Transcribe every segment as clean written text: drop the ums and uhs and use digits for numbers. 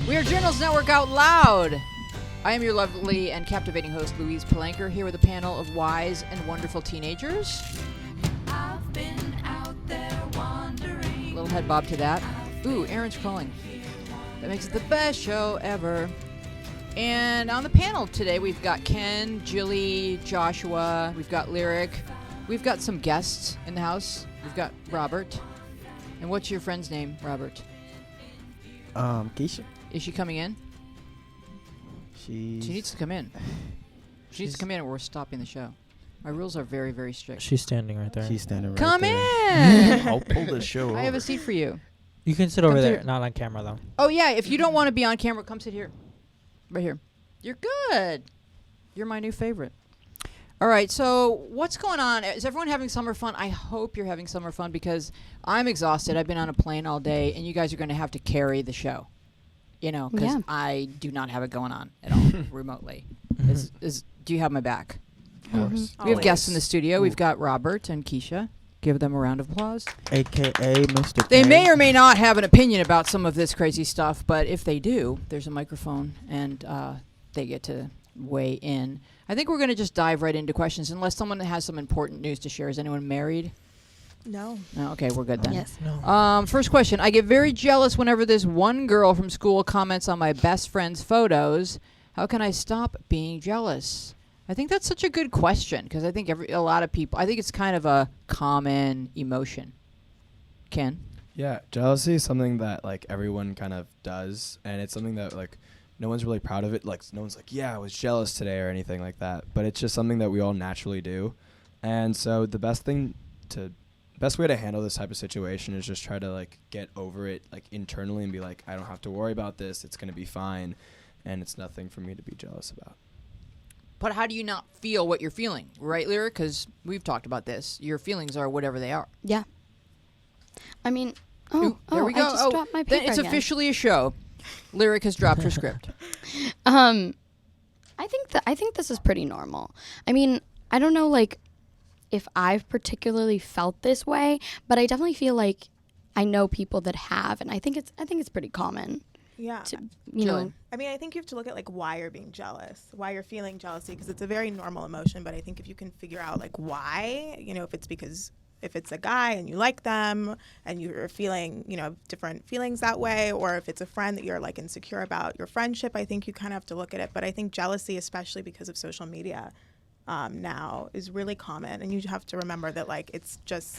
We are Journals Network Out Loud. I am your lovely and captivating host, Louise Palanker, here with a panel of wise and wonderful teenagers. I've been out there wandering. Little head bob to that. Ooh, Aaron's calling. That makes it the best show ever. And on the panel today, we've got Ken, Jilly, Joshua. We've got Lyric. We've got some guests in the house. We've got Robert. And what's your friend's name, Robert? Keisha. Is she coming in? She needs to come in. She needs to come in or we're stopping the show. My rules are very, very strict. She's standing right there. She's standing right Come there. in! I'll pull the show I have a over. seat for you. You can sit Come over there, here. not on camera though. Oh, yeah, if you don't want to be on camera, come sit here. Right here. You're good. You're my new favorite. All right, so what's going on? Is everyone having summer fun? I hope you're having summer fun because I'm exhausted. I've been on a plane all day, and you guys are going to have to carry the show. You know, because Yeah. I do not have it going on at all remotely. Do you have my back? Of course. We have guests in the studio. Ooh. We've got Robert and Keisha. Give them a round of applause. AKA Mr. They K. may or may not have an opinion about some of this crazy stuff, but if they do, there's a microphone, and they get to weigh in. I think we're going to just dive right into questions, unless someone has some important news to share. Is anyone married? No. No, okay, we're good then. Yes. No. First question. I get very jealous whenever this one girl from school comments on my best friend's photos. How can I stop being jealous? I think that's such a good question because I think a lot of people, I think it's kind of a common emotion. Ken? Yeah, jealousy is something that like everyone kind of does, and it's something that like no one's really proud of it. Like no one's like, yeah, I was jealous today or anything like that. But it's just something that we all naturally do. And so the best way to handle this type of situation is just try to like get over it like internally and be like, I don't have to worry about this. It's going to be fine. And it's nothing for me to be jealous about. But how do you not feel what you're feeling? Right, Lyric? Because we've talked about this. Your feelings are whatever they are. Yeah. I mean, Ooh, there we go. I just dropped my paper Then it's again. officially a show. Lyric has dropped her script. I think this is pretty normal. I mean, I don't know like if I've particularly felt this way, but I definitely feel like I know people that have, and I think it's pretty common. Yeah. To, you know, I mean, I think you have to look at like why you're being jealous, why you're feeling jealousy, because it's a very normal emotion. But I think if you can figure out like why, you know, if it's because if it's a guy and you like them and you're feeling, you know, different feelings that way, or if it's a friend that you're like insecure about your friendship, I think you kind of have to look at it. But I think jealousy, especially because of social media now, is really common. And you have to remember that like it's just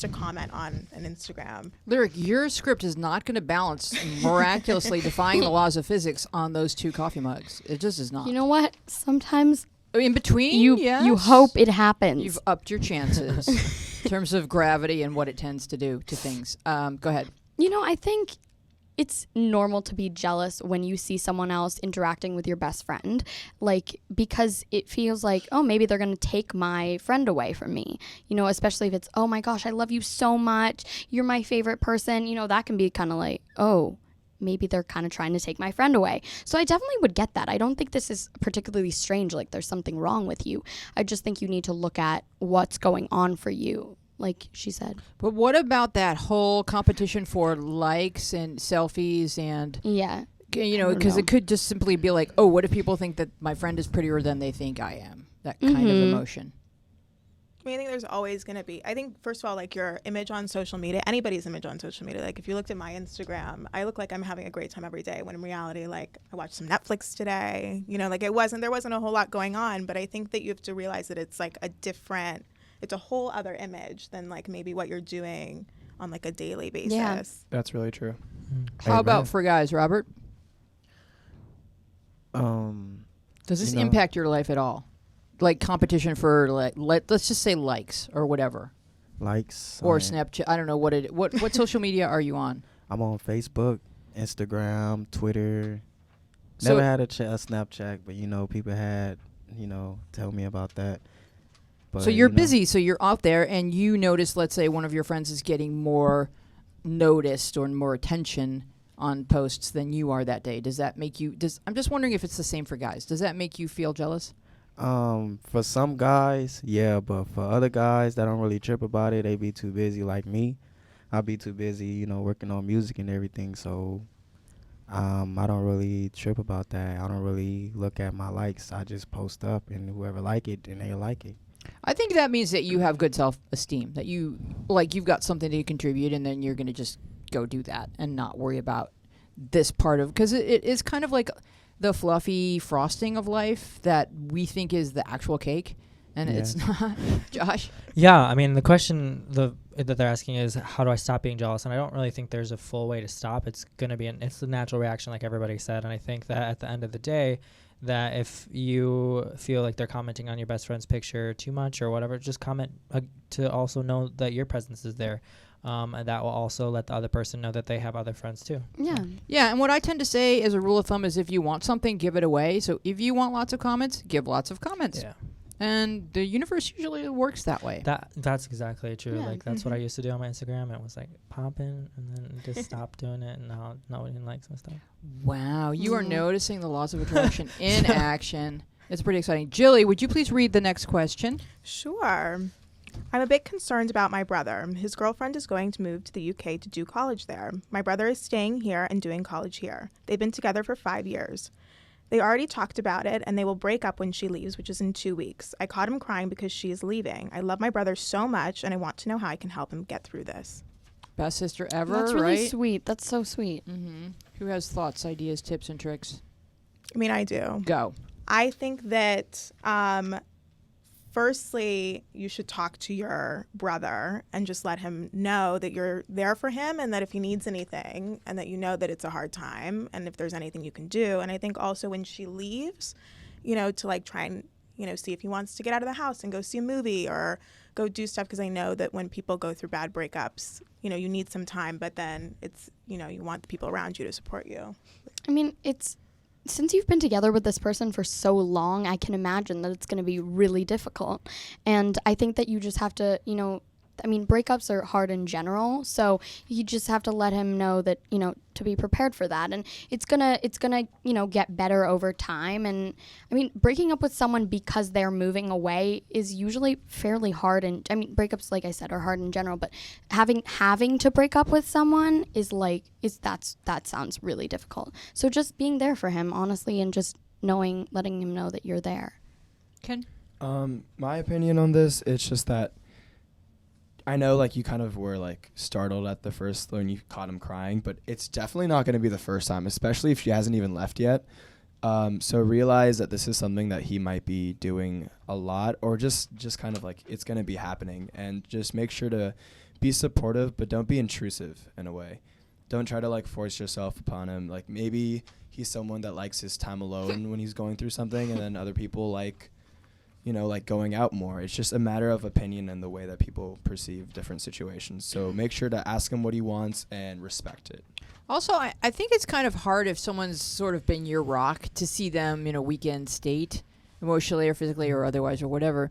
a comment on an Instagram. Lyric, your script is not going to balance miraculously defying the laws of physics on those two coffee mugs. It just is not. you know what? Sometimes In between, you yes. hope it happens. You've upped your chances in terms of gravity and what it tends to do to things. Go ahead. You know, I think it's normal to be jealous when you see someone else interacting with your best friend, like, because it feels like, oh, maybe they're going to take my friend away from me, you know, especially if it's, oh my gosh, I love you so much, you're my favorite person, you know, that can be kind of like, oh, maybe they're kind of trying to take my friend away. So I definitely would get that. I don't think this is particularly strange, like there's something wrong with you. I just think you need to look at what's going on for you, like she said. But what about that whole competition for likes and selfies and, Yeah. you know, I don't because know. it could just simply be like, oh, what if people think that my friend is prettier than they think I am? That kind of emotion. I mean, I think there's always going to be, I think, first of all, like your image on social media, anybody's image on social media. Like if you looked at my Instagram, I look like I'm having a great time every day when in reality, like I watched some Netflix today, you know, like there wasn't a whole lot going on. But I think that you have to realize that it's like it's a whole other image than like maybe what you're doing on like a daily basis. Yeah. That's really true. How about for guys, Robert? Does this impact your life at all? Like competition for let's just say likes or whatever, Likes. or on- Snapchat. I don't know what social media are you on? I'm on Facebook, Instagram, Twitter. So- Never had a Snapchat, but you know, people had, you know, tell me about that. But, So you're you know, busy, so you're out there, and you notice, let's say, one of your friends is getting more noticed or more attention on posts than you are that day. Does that make you? I'm just wondering if it's the same for guys. Does that make you feel jealous? For some guys, yeah, but for other guys that don't really trip about it, they be too busy like me. I'll be too busy, you know, working on music and everything, so I don't really trip about that. I don't really look at my likes. I just post up, and whoever like it, then they like it. I think that means that you have good self-esteem, that you've got something to contribute, and then you're going to just go do that and not worry about this part of, because it is kind of like the fluffy frosting of life that we think is the actual cake, and Yeah. it's not. Josh? Yeah, I mean, the question that they're asking is, how do I stop being jealous? And I don't really think there's a full way to stop. It's going to be it's a natural reaction, like everybody said. And I think that at the end of the day, that if you feel like they're commenting on your best friend's picture too much or whatever, just comment to also know that your presence is there. And that will also let the other person know that they have other friends too. Yeah. Yeah, and what I tend to say as a rule of thumb is, if you want something, give it away. So if you want lots of comments, give lots of comments. Yeah. And the universe usually works that way. That's exactly true. Yeah. Like that's what I used to do on my Instagram. It was like popping and then just stop doing it, and now nobody likes my stuff. Wow, you are Mhm. noticing the laws of attraction in action. It's pretty exciting. Jilly, would you please read the next question? Sure. I'm a bit concerned about my brother. His girlfriend is going to move to the UK to do college there. My brother is staying here and doing college here. They've been together for 5 years. They already talked about it, and they will break up when she leaves, which is in 2 weeks. I caught him crying because she is leaving. I love my brother so much, and I want to know how I can help him get through this. Best sister ever, That's really right? sweet. That's so sweet. Mm-hmm. Who has thoughts, ideas, tips, and tricks? I mean, I do. Go. I think that firstly, you should talk to your brother and just let him know that you're there for him, and that if he needs anything, and that you know that it's a hard time, and if there's anything you can do. And I think also when she leaves, to like try and, see if he wants to get out of the house and go see a movie or go do stuff, because I know that when people go through bad breakups, you need some time, but then it's, you want the people around you to support you. I mean, since you've been together with this person for so long, I can imagine that it's going to be really difficult. And I think that you just have to, breakups are hard in general. So you just have to let him know that, to be prepared for that. And it's gonna, get better over time. And I mean, breaking up with someone because they're moving away is usually fairly hard. And breakups, like I said, are hard in general, but having to break up with someone that sounds really difficult. So just being there for him, honestly, and just letting him know that you're there. Ken? My opinion on this, it's just that I know, like, you kind of were, like, startled at the first when you caught him crying, but it's definitely not going to be the first time, especially if she hasn't even left yet. So realize that this is something that he might be doing a lot, or just kind of, like, it's going to be happening. And just make sure to be supportive, but don't be intrusive in a way. Don't try to, like, force yourself upon him. Like, maybe he's someone that likes his time alone when he's going through something, and then other people like going out more. It's just a matter of opinion and the way that people perceive different situations. So make sure to ask him what he wants and respect it. Also, I think it's kind of hard if someone's sort of been your rock to see them in a weekend state, emotionally or physically or otherwise or whatever.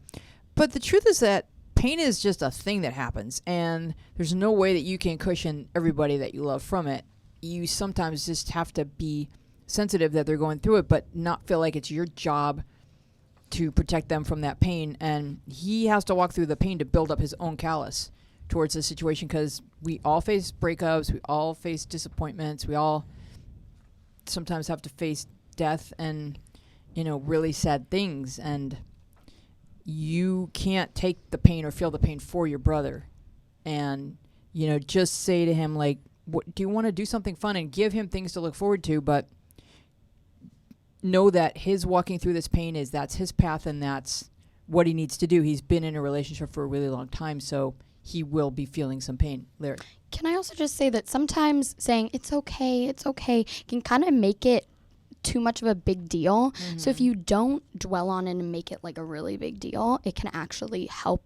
But the truth is that pain is just a thing that happens, and there's no way that you can cushion everybody that you love from it. You sometimes just have to be sensitive that they're going through it, but not feel like it's your job to protect them from that pain. And he has to walk through the pain to build up his own callus towards the situation, because we all face breakups, we all face disappointments, we all sometimes have to face death and really sad things, and you can't take the pain or feel the pain for your brother. And just say to him, like, what do you want to do, something fun, and give him things to look forward to, but know that his walking through this pain that's his path, and that's what he needs to do. He's been in a relationship for a really long time, so he will be feeling some pain. Lyric. Can I also just say that sometimes saying it's okay can kind of make it too much of a big deal. Mm-hmm. So if you don't dwell on it and make it like a really big deal, it can actually help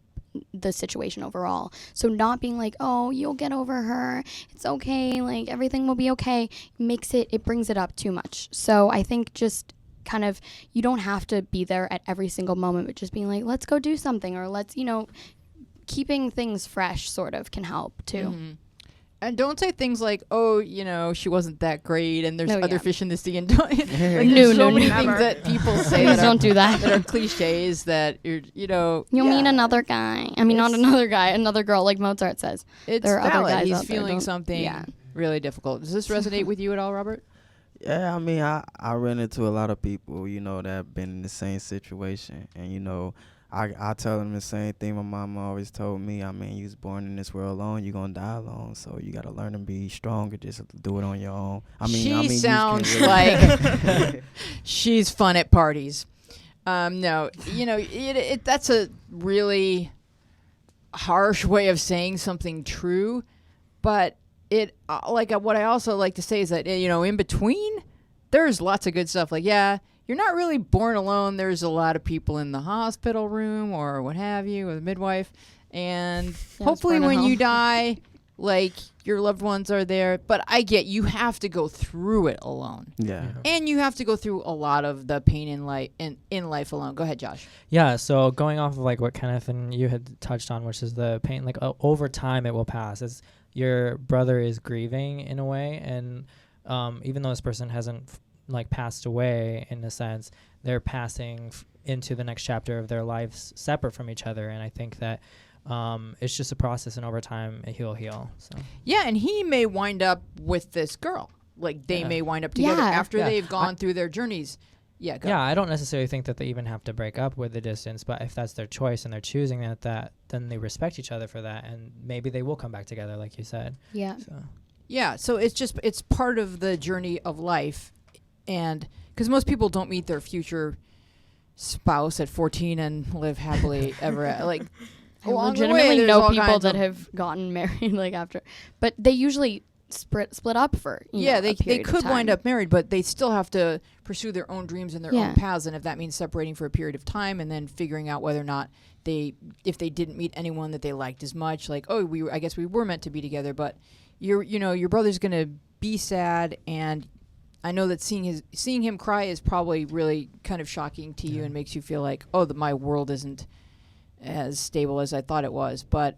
the situation overall. So not being like, oh, you'll get over her, it's okay, like everything will be okay, it brings it up too much. So I think just kind of, you don't have to be there at every single moment, but just being like, let's go do something, or let's, keeping things fresh sort of can help too. Mm-hmm. And don't say things like, oh, she wasn't that great, and there's other fish in the sea. And don't, like, there's so many things that people say Please don't do that. that are cliches that You'll meet another guy. I mean, not another guy, another girl, like Mozart says. It's there are valid. other guys He's out there, feeling something really difficult. Does this resonate with you at all, Robert? Yeah, I mean, I run into a lot of people, that have been in the same situation. And, I tell them the same thing my mama always told me. I mean, you was born in this world alone, you're going to die alone. So you got to learn to be strong and just do it on your own. She you just sounds can't like she's fun at parties. No, that's a really harsh way of saying something true. But what I also like to say is that, in between, there's lots of good stuff. Like, yeah, you're not really born alone. There's a lot of people in the hospital room or what have you, or the midwife. And hopefully when you die, like, your loved ones are there. But I get you have to go through it alone. Yeah. And you have to go through a lot of the pain in life alone. Go ahead, Josh. Yeah, so going off of like what Kenneth and you had touched on, which is the pain, like over time it will pass. It's your brother is grieving in a way, and even though this person hasn't passed away in a sense, they're passing into the next chapter of their lives separate from each other. And I think that it's just a process, and over time he'll heal. So Yeah, and he may wind up with this girl. Like, they may wind up together after they've gone through their journeys. Yeah, go. Yeah, I don't necessarily think that they even have to break up with the distance, but if that's their choice and they're choosing that then they respect each other for that, and maybe they will come back together, like you said. Yeah. So. Yeah, so it's part of the journey of life, and because most people don't meet their future spouse at 14 and live happily ever. I Along the way, legitimately there's know all people kinds that of- have gotten married after, but they usually split up for they a period of could wind time. up married, but they still have to pursue their own dreams and their Yeah. own paths. And if that means separating for a period of time and then figuring out whether or not if they didn't meet anyone that they liked as much, like, I guess we were meant to be together, but your brother's gonna be sad, and I know that seeing him cry is probably really kind of shocking to you and makes you feel like, my world isn't as stable as I thought it was. But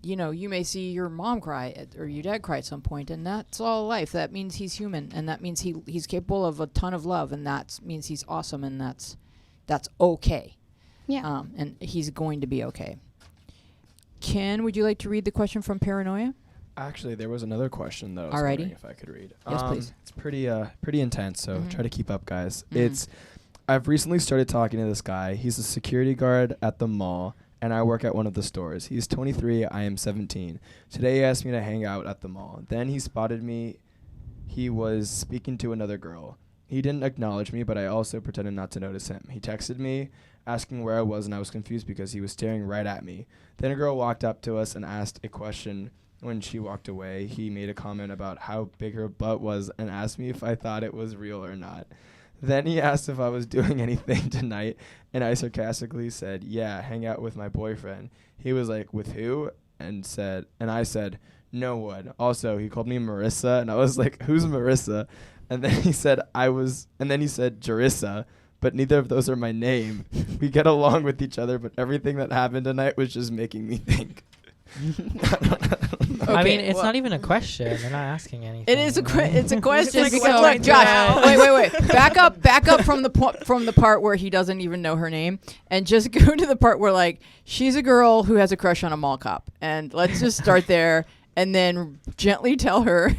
you may see your mom cry or your dad cry at some point, and that's all life. That means he's human, and that means he's capable of a ton of love, and that means he's awesome, and that's okay. Yeah. And he's going to be okay. Ken, would you like to read the question from Paranoia? Actually, there was another question that I was Alrighty. wondering if I could read. Yes, please. It's pretty intense, so Mhm. try to keep up, guys. Mhm. I've recently started talking to this guy. He's a security guard at the mall, and I work at one of the stores. He's 23, I am 17. Today he asked me to hang out at the mall. Then he spotted me. He was speaking to another girl. He didn't acknowledge me, but I also pretended not to notice him. He texted me asking where I was, and I was confused because he was staring right at me. Then a girl walked up to us and asked a question. When she walked away, he made a comment about how big her butt was and asked me if I thought it was real or not. Then he asked if I was doing anything tonight, and I sarcastically said, yeah, hang out with my boyfriend. He was like, with who? And I said, no one. Also, he called me Marissa, and I was like, who's Marissa? And then he said Jarissa, but neither of those are my name. We get along with each other, but everything that happened tonight was just making me think. I mean, Okay, it's well- not even a question. They're not asking anything. It is it's a question. like, because, what do look, I do Josh, now? wait. Back up from the part where he doesn't even know her name, and just go to the part where, like, she's a girl who has a crush on a mall cop, and let's just start there, and then gently tell her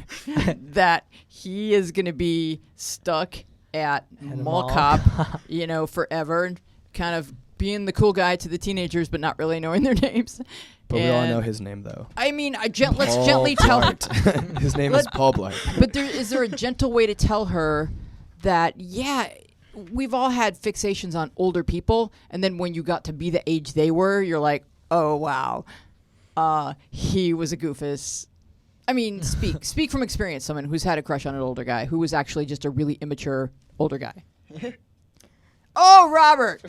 that he is going to be stuck at the mall mall. cop, forever, and kind of being the cool guy to the teenagers, but not really knowing their names. But we all And- know his name, though. I mean, let's Paul gently tell her. Blart. His name is Paul Blart. But is there a gentle way to tell her that, we've all had fixations on older people, and then when you got to be the age they were, you're like, oh, wow, he was a goofus. I mean, speak from experience, someone who's had a crush on an older guy who was actually just a really immature older guy. Oh, Robert!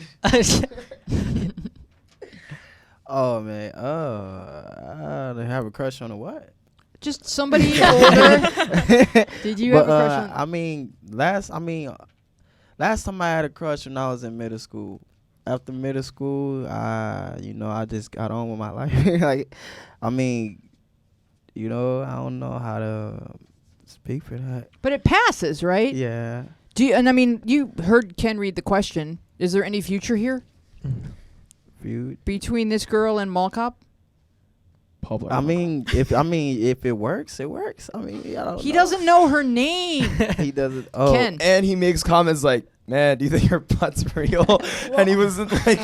Oh man. They have a crush on a what? Just somebody older. Did you have a crush on? I mean, last time I had a crush when I was in middle school. After middle school, I just got on with my life. Like, I mean, I don't know how to speak for that. But it passes, right? Yeah. You heard Ken read the question. Is there any future here Feud. between this girl and Mall Cop? Paul Blart. I mean, if it works, it works. I mean, I don't He know. doesn't know her name. He doesn't. Oh, Ken. And he makes comments like, "Man, do you think your butt's real?" And he wasn't like,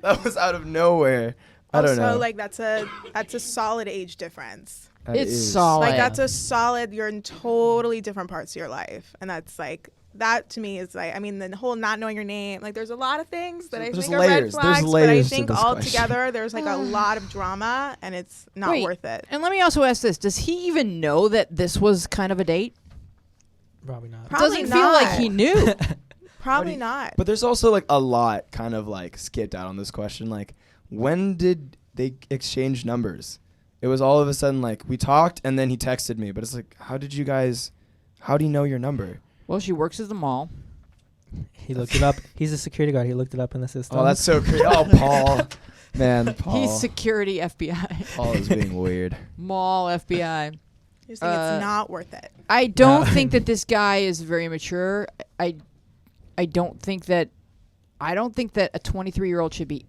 that was out of nowhere. I don't know. Also, like that's a solid age difference. That It's is- solid. Like that's a solid. You're in totally different parts of your life, and that's like that to me is like. I mean, the whole not knowing your name. Like, there's a lot of things that I There's think are red layers. There's flags, layers but to I think this all question. together there's like a lot of drama, and it's not Wait, worth it. And let me also ask this: does he even know that this was kind of a date? Probably not. Probably Doesn't feel like not. he knew. Probably not. But there's also like a lot kind of like skipped out on this question. Like, when did they exchange numbers? It was all of a sudden like we talked and then he texted me. But it's like, how do you know your number? Well, she works at the mall. He looked it up. He's a security guard. He looked it up in the system. Oh, that's so crazy. Oh, Paul. Man, Paul. He's security FBI. Paul is being weird. Mall FBI. You just think it's not worth it. I don't think that this guy is very mature. I don't think that a 23-year-old should be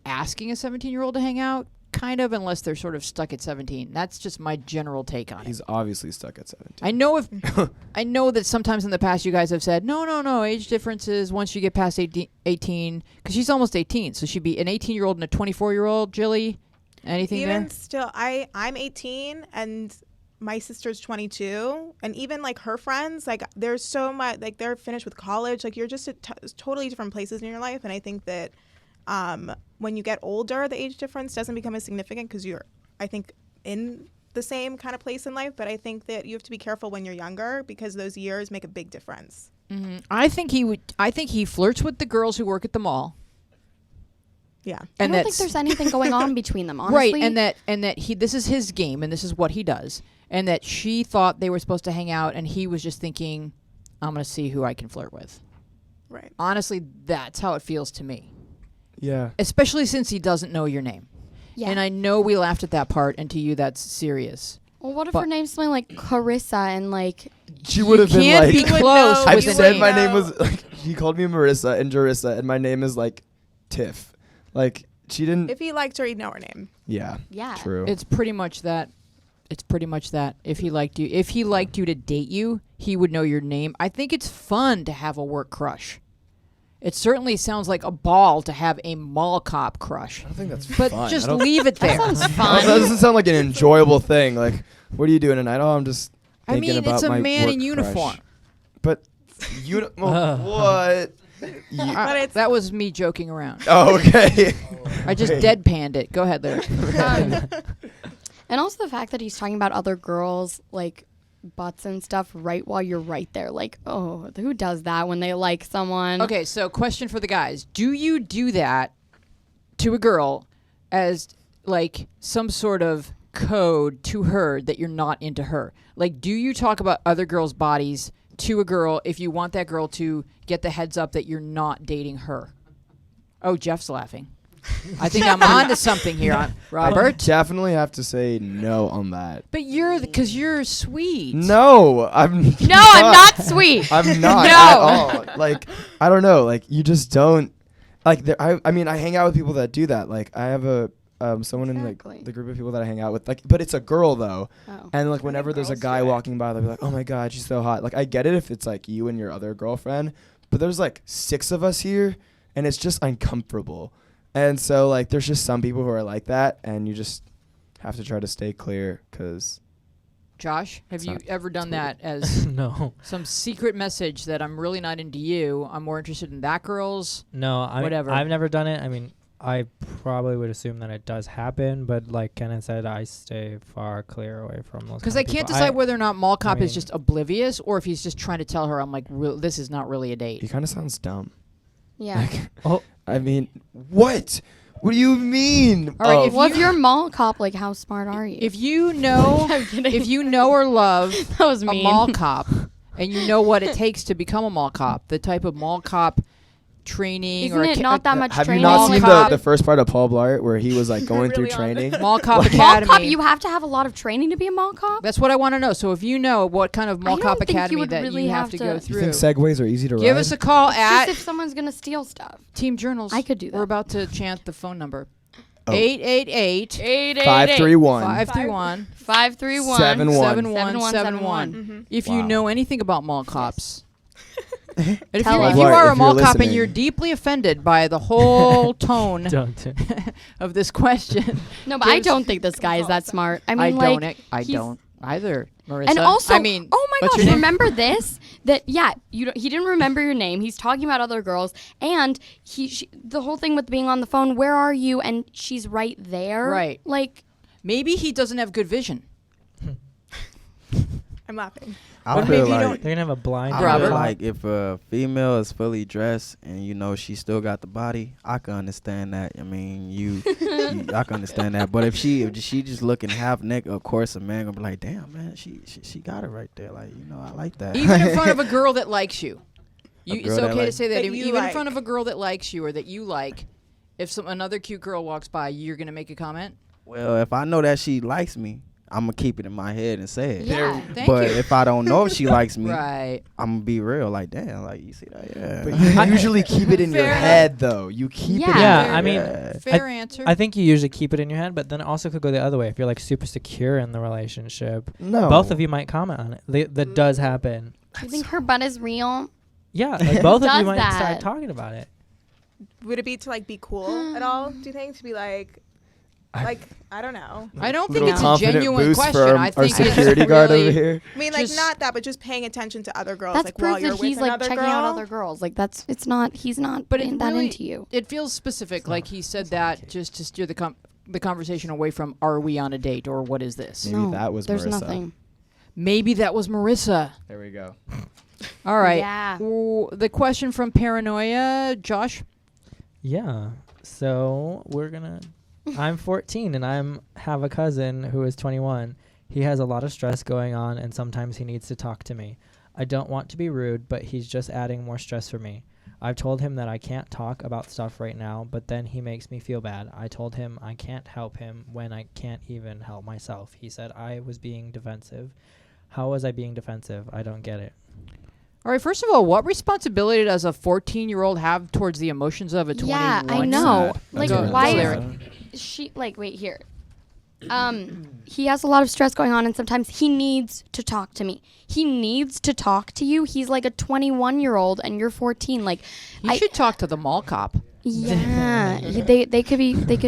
asking a 17-year-old to hang out, kind of, unless they're sort of stuck at 17. That's just my general take on it. He's obviously stuck at 17. I know that sometimes in the past you guys have said, no, age differences once you get past 18, because she's almost 18, so she'd be an 18-year-old and a 24-year-old. Jilly, anything Even there? still, I'm 18 and my sister's 22, and even like her friends, like there's so much, like they're finished with college. Like you're just at totally different places in your life, and I think that when you get older, the age difference doesn't become as significant because you're, I think, in the same kind of place in life. But I think that you have to be careful when you're younger because those years make a big difference. Mm-hmm. I think he flirts with the girls who work at the mall. Yeah. I And don't think that's there's anything going on between them, honestly. right, and that he this is his game and this is what he does, and that she thought they were supposed to hang out, and he was just thinking, I'm gonna see who I can flirt with. Right. Honestly, that's how it feels to me, Yeah. especially since he doesn't know your name. Yeah. And I know we laughed at that part, and to you that's serious. Well, what if but- her name's something like Carissa and like She would have been Can't like, be You would close. know, I've with you a said name. my know. name was like, he called me Marissa and Jarissa, and my name is like Tiff. Like, she didn't. If he liked her, he'd know her name. Yeah. yeah. True. It's pretty much that. If he liked you to date you, he would know your name. I think it's fun to have a work crush. It certainly sounds like a ball to have a mall cop crush. I don't think that's But fun. just I don't- leave it there. Sounds That fun. doesn't sound like an enjoyable thing. Like, what are you doing tonight? Oh, I'm just I thinking mean, about it's a my man work in uniform. crush. But what? But it's- That was me joking around. Oh, okay. I just Wait. deadpanned it. Go ahead, Larry. And also the fact that he's talking about other girls like butts and stuff right while you're right there. Like, oh, who does that when they like someone? Okay, so question for the guys. Do you do that to a girl as like some sort of code to her that you're not into her? Like, do you talk about other girls' bodies to a girl if you want that girl to get the heads up that you're not dating her? Oh, Jeff's laughing. I think I'm on to something here, Robert. Definitely have to say no on that. But because you're sweet. No, I'm No, I'm not sweet. I'm not No. at all. Like, I don't know. Like, you just don't. Like, I mean, I hang out with people that do that. Like, I have a someone in Exactly. like the group of people that I hang out with. Like, but it's a girl though. Oh. And like, whenever there's a girls guy do it. walking by, they'll be like, "Oh my god, she's so hot." Like, I get it if it's like you and your other girlfriend, but there's like 6 of us here, and it's just uncomfortable. And so like, there's just some people who are like that, and you just have to try to stay clear because. Josh, have It's you not- ever done it's weird. that as No. some secret message that I'm really not into you? I'm more interested in that girl's. No, I mean, Whatever. I've never done it. I mean, I probably would assume that it does happen, but like Kenan said, I stay far clear away from those. Because kind I of can't people. decide whether or not Mall Cop is mean- just oblivious or if he's just trying to tell her, I'm like, this is not really a He date. kind of sounds dumb. Yeah. Oh, I mean, what? What do you mean? All right, Oh, if Well, if you're a mall cop, like, how smart are you? If you know, I'm kidding. if you know or love that was a mean. mall cop, and you know what it takes to become a mall cop, the type of mall cop training Isn't or it not that much have you training? not Mall seen cop. the first part of Paul Blart where he was like going through Really on training? mall cop Mall Mall academy. cop, you have to have a lot of training to be a mall cop? That's what I want to know. So if you know what kind of mall don't cop think you academy would that really you have have to to- go You You through, think segways are easy to ride? give us a call It's at just if someone's going to steal stuff. Team Journals. I could do that. We're about to chant the phone number. Oh. 888 531 531 531 7171. Mhm. If you Wow. know anything about mall cops. And if, Tell you, us. if you If are a you're mall cop and listening. you're deeply offended by the whole tone Don't. of this question, No, but I Gives- don't think this guy is that smart. I mean, I like, don't. I he's- don't either, Marissa. And also, I mean, oh my what's gosh, your name? remember this? That he didn't remember your name. He's talking about other girls, and the whole thing with being on the phone. Where are you? And she's right there. Right. Like, Maybe he doesn't have good vision. I'm laughing. I But feel maybe you like don't- They're gonna have a blind. I Robert. feel like if a female is fully dressed and you know she still got the body, I can understand that. I mean, I can understand that. But if she just looking half naked, of course a man gonna be like, damn man, she got it right there. Like, you know, I like that. Even in front of a girl that likes you. It's girl that okay to likes- say that. That Even you in like. front of a girl that likes you or that you like, if another cute girl walks by, you're gonna make a comment. Well, if I know that she likes me, I'm gonna keep it in my head and say it. yeah. Thank But you. if I don't know if she likes me, Right. I'm gonna be real. Like, damn, like you see that? Yeah. But you usually keep it in your Fair enough. head, though. You keep it. Yeah. In Yeah, your I mean, head. Fair answer. I think you usually keep it in your head, but then it also could go the other way. If you're like super secure in the relationship, no. both of you might comment on it. That does happen. Do you think her butt is real? Yeah, like both of you Does might that? start talking about it. Would it be to like be cool at all? Do you think to be like I don't know. I don't think Little it's a confident genuine boost question. for I our think it's security guard really, over here. I mean, like Just- not that, but just paying attention to other girls. That's like while proof you're that with he's like another checking girl. out other girls. Like he's not But being it that really- into you. It feels specific, like he said that just to steer the conversation away from "Are we on a date?" or "What is this?" Maybe No, that was there's Marissa. nothing. Maybe that was Marissa. There we go. All right. Yeah. The question from Paranoia, Josh. Yeah. So I'm 14 and have a cousin who is 21. He has a lot of stress going on and sometimes he needs to talk to me. I don't want to be rude, but he's just adding more stress for me. I've told him that I can't talk about stuff right now, but then he makes me feel bad. I told him I can't help him when I can't even help myself. He said I was being defensive. How was I being defensive? I don't get it. All right. First of all, what responsibility does a 14-year-old have towards the emotions of a 21? Yeah, I know. Sad. Like, Go- why go is there. she like? Wait here. He has a lot of stress going on, and sometimes he needs to talk to me. He needs to talk to you. He's like a 21-year-old, and you're 14. Like, You should talk to the mall cop. yeah, they could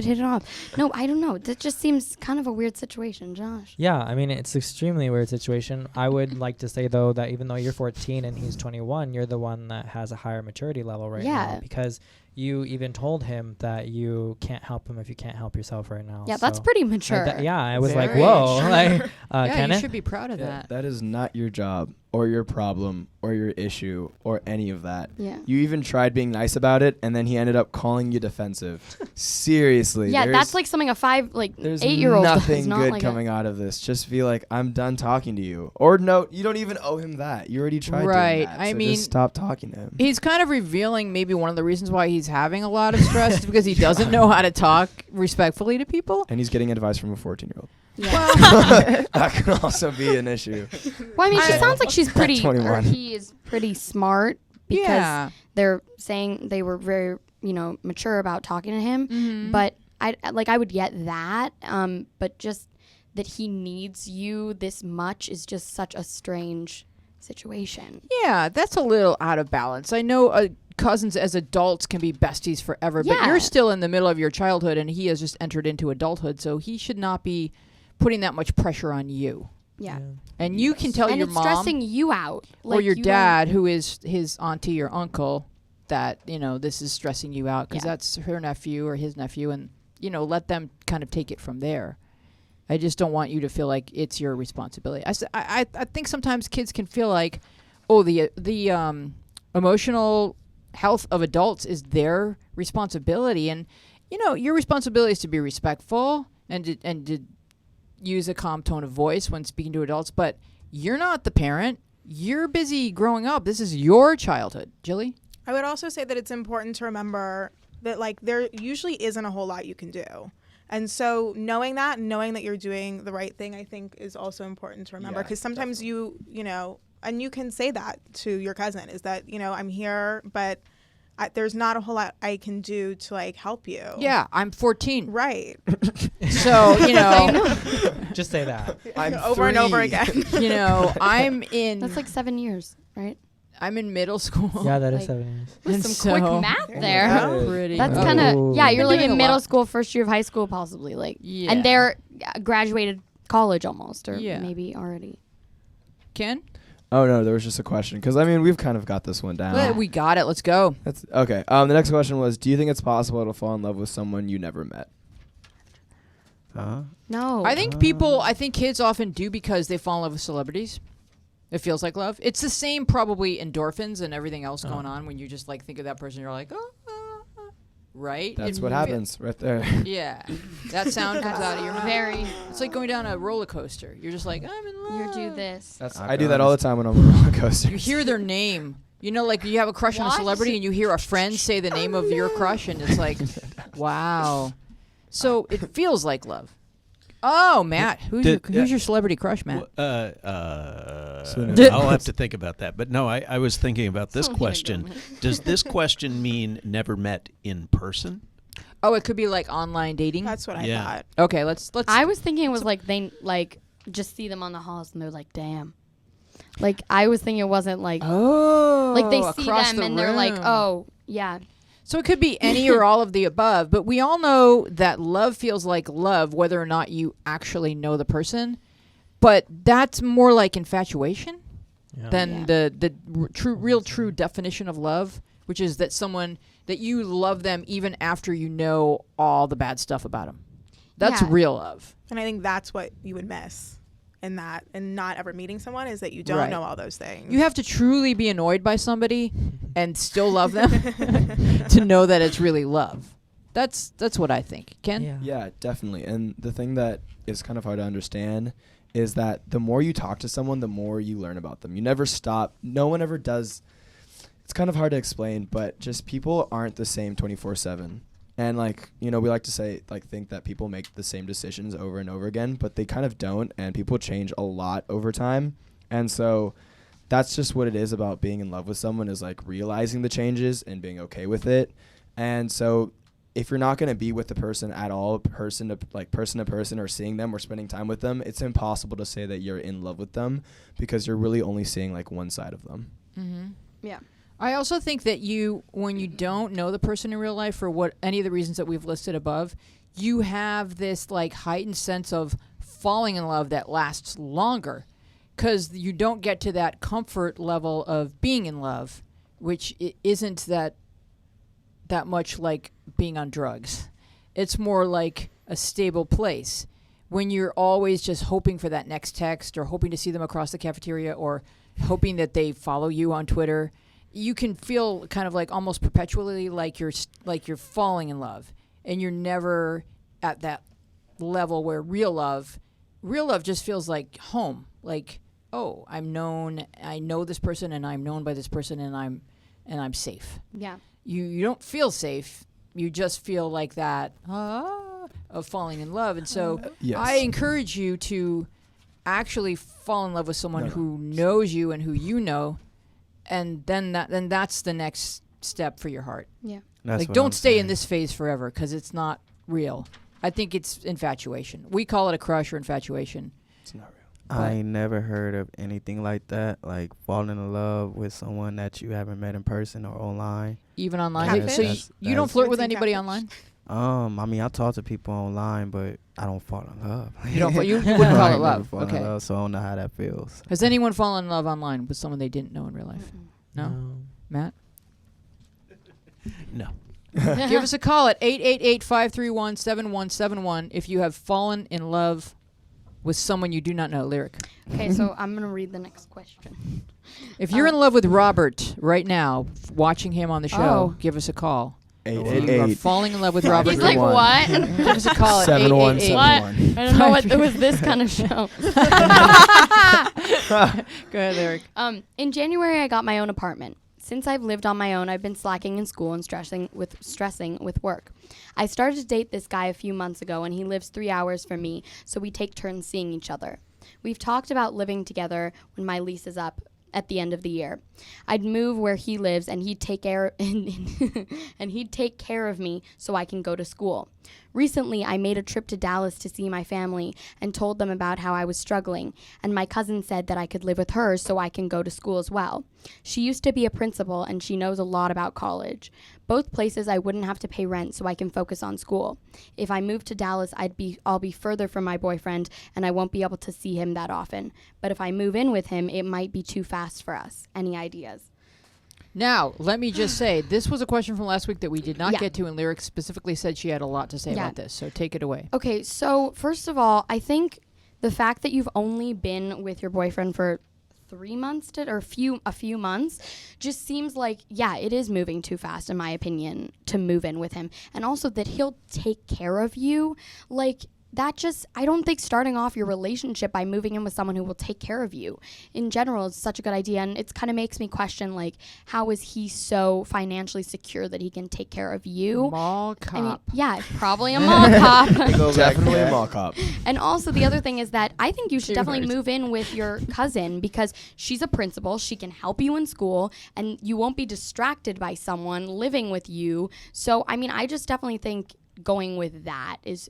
hit it off. No, I don't know. That just seems kind of a weird situation, Josh. Yeah, I mean, it's extremely weird situation. I would like to say, though, that even though you're 14 and he's 21, you're the one that has a higher maturity level right Yeah. now because you even told him that you can't help him if you can't help yourself right now. Yeah, that's So, pretty mature. yeah, I was like, Very whoa. mature. Like, Yeah, you Kenneth? should be proud of Yeah, that. that is not your job or your problem or your issue or any of that. Yeah. You even tried being nice about it, and then he ended up calling you defensive. Seriously. Yeah, there's- that's like something a there's 8-year-old does, nothing not good like coming out of this. Just be like, I'm done talking to you. Or no, you don't even owe him that. You already tried Right, doing that. I so mean- just stop talking to him. He's kind of revealing maybe one of the reasons why he's having a lot of stress is because he doesn't know how to talk respectfully to people. And he's getting advice from a 14-year-old. Yeah. That can also be an issue. Well, I mean, she sounds like she's pretty, or 21. he is pretty smart because Yeah. they're saying they were very, mature about talking to him. Mhm. But I would get that. But just that he needs you this much is just such a strange situation. Yeah, that's a little out of balance. I know cousins as adults can be besties forever, but Yeah. you're still in the middle of your childhood and he has just entered into adulthood, so he should not be putting that much pressure on you. Yeah. And you can tell And your it's mom stressing you out. or Like, your you dad, who is his auntie or uncle, that, this is stressing you out because Yeah. that's her nephew or his nephew, and, let them kind of take it from there. I just don't want you to feel like it's your responsibility. I think sometimes kids can feel like, oh, the emotional health of adults is their responsibility, and your responsibility is to be respectful and to use a calm tone of voice when speaking to adults. But you're not the parent. You're busy growing up. This is your childhood, Jilly. I would also say that it's important to remember that there usually isn't a whole lot you can do. And so knowing that you're doing the right thing, I think is also important to remember, Yeah, because sometimes and you can say that to your cousin, is that, I'm here, but there's not a whole lot I can do to like help you. Yeah, I'm 14. Right. So, Just say that. I'm Over and over 3. again. I'm in That's like 7 years, right? I'm in middle school. Yeah, that is Like- 7 years. With And some quick so- math There you there. go. Pretty That's much. kind of yeah. You're Been like doing in a middle lot. school, first year of high school, possibly like, Yeah. and they're graduated college almost, or Yeah. maybe already. Ken? Oh no, there was just a question because I mean we've kind of got this one down. Well, we got it. Let's go. That's okay. The next question was, do you think it's possible to fall in love with someone you never met? No, I think kids often do because they fall in love with celebrities. It feels like love. It's the same probably endorphins and everything else going on when you just like think of that person. You're like, right? That's It what fe- happens right there. Yeah, that sound comes out of your mouth. very. It's like going down a roller coaster. You're just like, I'm in love. You do this. I do that all the time when I'm on roller coasters. You hear their name. Like you have a crush on a What? celebrity and you hear a friend say the name of your crush and it's like, wow. So it feels like love. Oh, Matt. Who's your celebrity crush, Matt? Selena. I'll have to think about that. But no, I was thinking about this Selena question. Gomez. Does this question mean never met in person? Oh, it could be like online dating. That's what I Yeah. thought. Okay, let's. I was thinking it was like they like just see them on the halls and they're like, damn. Like I was thinking it wasn't like like they see them and they're like, oh yeah. So it could be any or all of the above, but we all know that love feels like love whether or not you actually know the person. But that's more like infatuation than the real true definition of love, which is that someone that you love them even after you know all the bad stuff about them. That's Yeah. real love. And I think that's what you would miss in that and not ever meeting someone is that you don't Right. know all those things. You have to truly be annoyed by somebody and still love them to know that it's really love. That's what I think. Ken? Yeah, definitely. And the thing that is kind of hard to understand is that the more you talk to someone, the more you learn about them. You never stop. No one ever does. It's kind of hard to explain, but just people aren't the same 24/7. And we like to say, think that people make the same decisions over and over again, but they kind of don't. And people change a lot over time. And so that's just what it is about being in love with someone is realizing the changes and being okay with it. And so if you're not going to be with the person at all, person to person or seeing them or spending time with them, it's impossible to say that you're in love with them because you're really only seeing one side of them. Mm-hmm. Yeah. I also think that when you don't know the person in real life for what any of the reasons that we've listed above, you have this heightened sense of falling in love that lasts longer because you don't get to that comfort level of being in love, which isn't that much like being on drugs. It's more like a stable place when you're always just hoping for that next text or hoping to see them across the cafeteria or hoping that they follow you on Twitter. You can feel kind of almost perpetually like you're falling in love, and you're never at that level where real love just feels like home. Like, oh, I know this person, and I'm known by this person, and I'm safe. Yeah. You don't feel safe. You just feel like that of falling in love, and so Yes. I encourage you to actually fall in love with someone who knows you and who you know. And then that's the next step for your heart. Yeah. That's what Don't I'm stay in saying. this phase forever because it's not real. I think it's infatuation. We call it a crush or infatuation. It's not real. I ain't never heard of anything like that, like falling in love with someone that you haven't met in person or online. Even online. Catfish? So That's- you don't that's- flirt with Would say anybody catfish. online? I mean, I talk to people online, but I don't fall in love. You wouldn't call I it ain't never love. fall in Okay. love, so I don't know how that feels. Has anyone fallen in love online with someone they didn't know in real life? No? Matt? No. Give us a call at 888-531-7171 if you have fallen in love with someone you do not know. Lyric. Okay, so I'm gonna read the next question. If you're in love with Robert right now, watching him on the show, Oh. give us a call. If you are 888. falling in love with Robert, He's like, One. what? give us a call at 7171. I don't know what it was this kind of show. Go ahead, Lyric. In January, I got my own apartment. Since I've lived on my own, I've been slacking in school and stressing with work. I started to date this guy a few months ago, and he lives 3 hours from me, so we take turns seeing each other. We've talked about living together when my lease is up, at the end of the year. I'd move where he lives and he'd take care and he'd take care of me so I can go to school. Recently, I made a trip to Dallas to see my family and told them about how I was struggling, and my cousin said that I could live with her so I can go to school as well. She used to be a principal and she knows a lot about college. Both places I wouldn't have to pay rent so I can focus on school. If I moved to Dallas, I'll be further from my boyfriend and I won't be able to see him that often. But if I move in with him, it might be too fast for us. Any ideas? Now, let me just say, this was a question from last week that we did not Yeah. get to, and Lyric specifically said she had a lot to say Yeah. about this. So take it away. Okay, so first of all, I think the fact that you've only been with your boyfriend for 3 months or a few months just seems like, yeah, it is moving too fast in my opinion to move in with him. And also that he'll take care of you. Like, that just, I don't think starting off your relationship by moving in with someone who will take care of you in general is such a good idea. And it kind of makes me question, like, how is he so financially secure that he can take care of you? Mall cop. I mean, yeah, probably a mall cop. Definitely a mall cop. And also the other thing is that I think you should definitely Cheers. move in with your cousin because she's a principal. She can help you in school and you won't be distracted by someone living with you. So, I mean, I just definitely think going with that is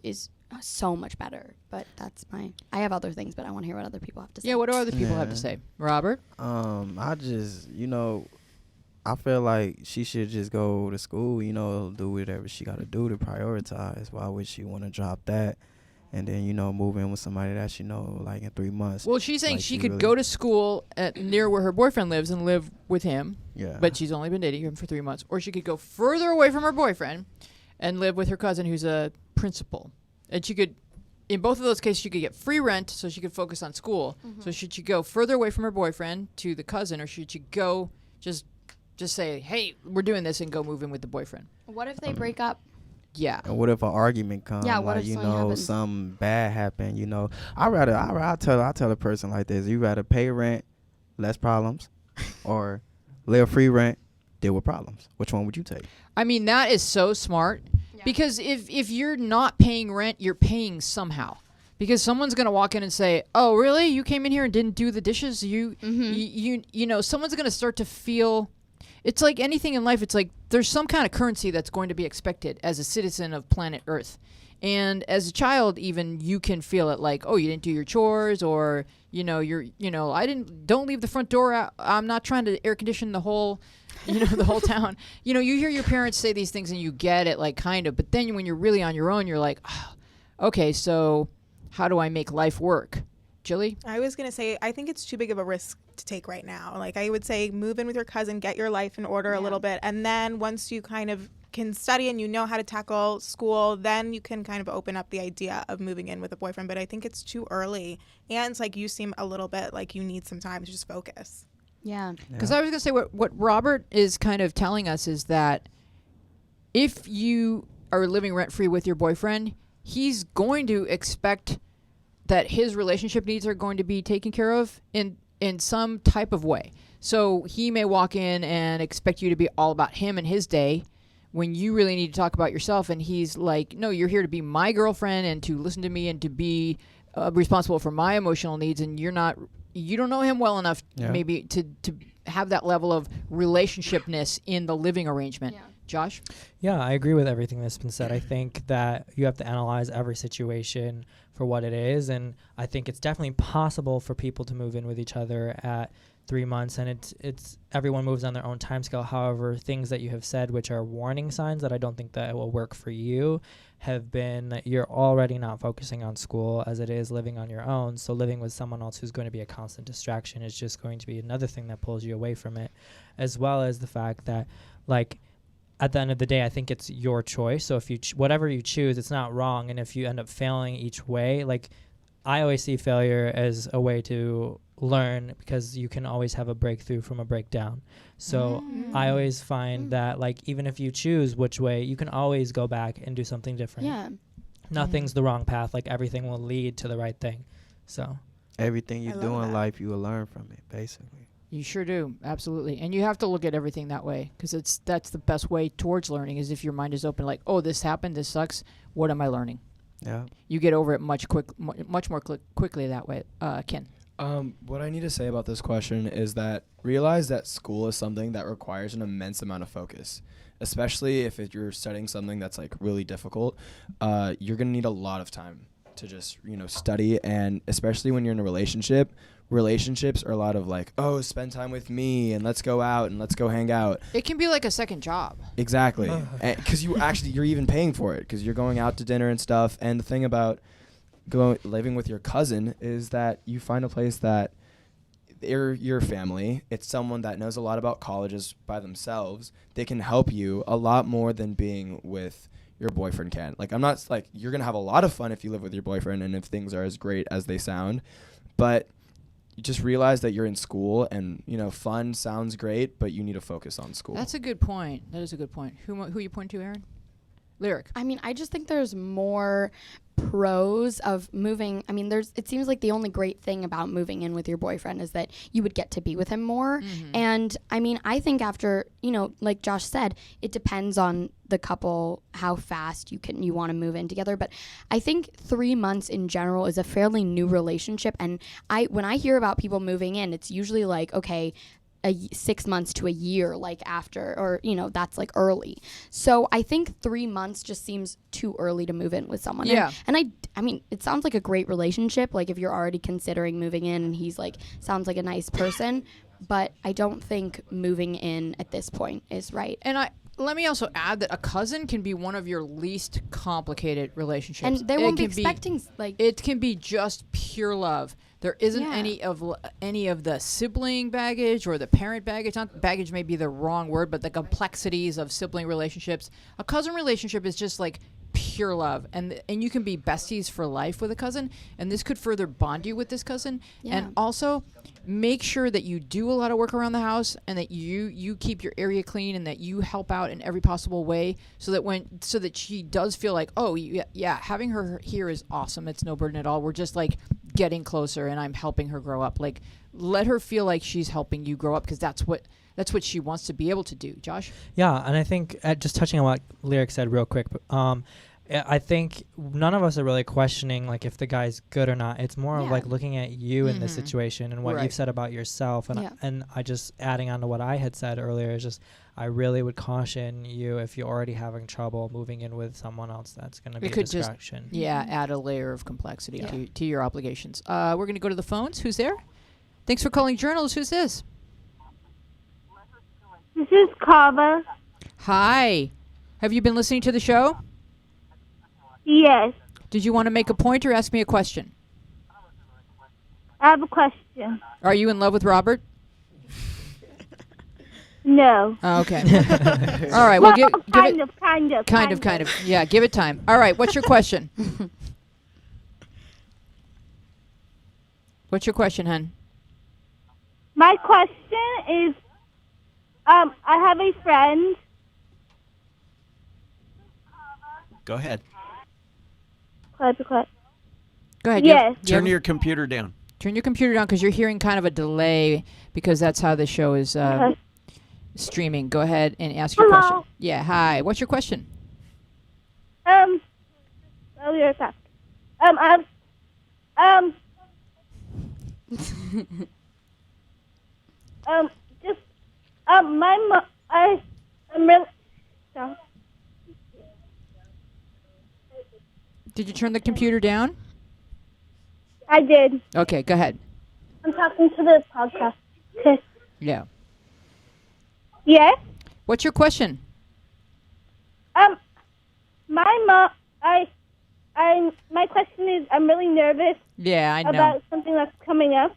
so much better. But I have other things, but I want to hear what other people have to say. Yeah, what do other people have to Yeah. say? Robert? I just, I feel like she should just go to school, do whatever she got to do to prioritize. Why would she want to drop that and then, move in with somebody that she know, like, in 3 months? Well, she's saying Like, she she could really- go to school near where her boyfriend lives and live with him, Yeah. but she's only been dating him for 3 months. Or she could go further away from her boyfriend and live with her cousin who's a principal. And she could, in both of those cases, she could get free rent so she could focus on school. So should she go further away from her boyfriend to the cousin, or should she go just say, hey, we're doing this, and go move in with the boyfriend? What if they break up? Yeah. And what if an argument comes? Yeah, what like, if something happens? something bad happen? I tell a person like this: you rather pay rent, less problems, or live free rent, deal with problems. Which one would you take? I mean, that is so smart. Because if you're not paying rent, you're paying somehow. Because someone's going to walk in and say, oh, really? You came in here and didn't do the dishes? You someone's going to start to feel... It's like anything in life. It's like there's some kind of currency that's going to be expected as a citizen of planet Earth. And as a child, even, you can feel it like, oh, you didn't do your chores, or, don't leave the front door out. I'm not trying to air condition the whole... the whole town. You hear your parents say these things and you get it, like, kind of. But then when you're really on your own, you're like, oh, okay, so how do I make life work? Jilly? I was going to say, I think it's too big of a risk to take right now. Like, I would say move in with your cousin, get your life in order a little bit. And then once you kind of can study and you know how to tackle school, then you can kind of open up the idea of moving in with a boyfriend. But I think it's too early. And it's like you seem a little bit like you need some time to just focus. Yeah. Because I was going to say what Robert is kind of telling us is that if you are living rent-free with your boyfriend, he's going to expect that his relationship needs are going to be taken care of in some type of way. So he may walk in and expect you to be all about him and his day when you really need to talk about yourself. And he's like, no, you're here to be my girlfriend and to listen to me and to be responsible for my emotional needs. And you don't know him well enough maybe to have that level of relationshipness in the living arrangement. Yeah. Josh? Yeah, I agree with everything that's been said. I think that you have to analyze every situation for what it is, and I think it's definitely possible for people to move in with each other at 3 months, and it's everyone moves on their own timescale. However, things that you have said, which are warning signs that I don't think that it will work for you, have been that you're already not focusing on school as it is living on your own. So living with someone else who's going to be a constant distraction is just going to be another thing that pulls you away from it, as well as the fact that, like, at the end of the day, I think it's your choice. So if you whatever you choose, it's not wrong. And if you end up failing each way, like, I always see failure as a way to learn, because you can always have a breakthrough from a breakdown. So I always find that, like, even if you choose which way, you can always go back and do something different. Yeah. Nothing's the wrong path. Like, everything will lead to the right thing. So Everything you I do love in that. life, you will learn from it, basically. You sure do. Absolutely. And you have to look at everything that way, because that's the best way towards learning, is if your mind is open, like, oh, this happened, this sucks. What am I learning? Yeah. You get over it much more quickly that way. Ken? What I need to say about this question is that realize that school is something that requires an immense amount of focus, especially if you're studying something that's like really difficult. You're gonna need a lot of time to just study, and especially when you're in a relationship. Relationships are a lot of like, oh, spend time with me and let's go out and let's go hang out. It can be like a second job. Exactly, because you're even paying for it because you're going out to dinner and stuff. And the thing about living with your cousin is that you find a place that they're your family. It's someone that knows a lot about colleges by themselves. They can help you a lot more than being with your boyfriend can. Like, I'm not like you're gonna have a lot of fun if you live with your boyfriend and if things are as great as they sound, but you just realize that you're in school and fun sounds great, but you need to focus on school. That's a good point. That is a good point. Who you point to, Aaron? Lyric. I mean, I just think there's more pros of moving. I mean, it seems like the only great thing about moving in with your boyfriend is that you would get to be with him more. Mm-hmm. And I mean, I think after, like Josh said, it depends on the couple, how fast you want to move in together. But I think 3 months in general is a fairly new relationship. And when I hear about people moving in, it's usually like, okay, 6 months to a year, like after, or that's like early. So I think 3 months just seems too early to move in with someone. Yeah. And I mean, it sounds like a great relationship. Like if you're already considering moving in, and he's like sounds like a nice person, but I don't think moving in at this point is right. And let me also add that a cousin can be one of your least complicated relationships. And they won't be expecting it can be just pure love. There isn't Yeah. any of the sibling baggage or the parent baggage. Not baggage may be the wrong word, but the complexities of sibling relationships. A cousin relationship is just like pure love, and you can be besties for life with a cousin, and this could further bond you with this cousin. Yeah. And also make sure that you do a lot of work around the house, and that you keep your area clean, and that you help out in every possible way, so that she does feel like, oh yeah, having her here is awesome. It's no burden at all. We're just like getting closer, and I'm helping her grow up. Like, let her feel like she's helping you grow up, because that's what she wants to be able to do. Josh? Yeah, and I think just touching on what Lyric said real quick, I think none of us are really questioning like if the guy's good or not. It's more of like looking at you in this situation and what you've said about yourself. And and I just adding on to what I had said earlier is just I really would caution you if you're already having trouble moving in with someone else. That's going to be a distraction. Add a layer of complexity to your obligations. We're going to go to the phones. Who's there? Thanks for calling Journals. Who's this? This is Kava. Hi. Have you been listening to the show? Yes. Did you want to make a point or ask me a question? I have a question. Are you in love with Robert? No. Oh, okay. All right. Well, give kind it. Kind of. Yeah, give it time. All right. What's your question? What's your question, hon? My question is, I have a friend. Go ahead. Quiet. Go ahead. Yes. Turn your computer down. Turn your computer down because you're hearing kind of a delay because that's how the show is streaming. Go ahead and ask your Hello. question. Yeah. Hi. What's your question? Oh, you're fast. My mom, I'm really, so. Did you turn the computer down? I did. Okay. Go ahead. I'm talking to the podcast. Okay. Yeah. Yes? What's your question? My mom, my question is, I'm really nervous Yeah, I know. about something that's coming up,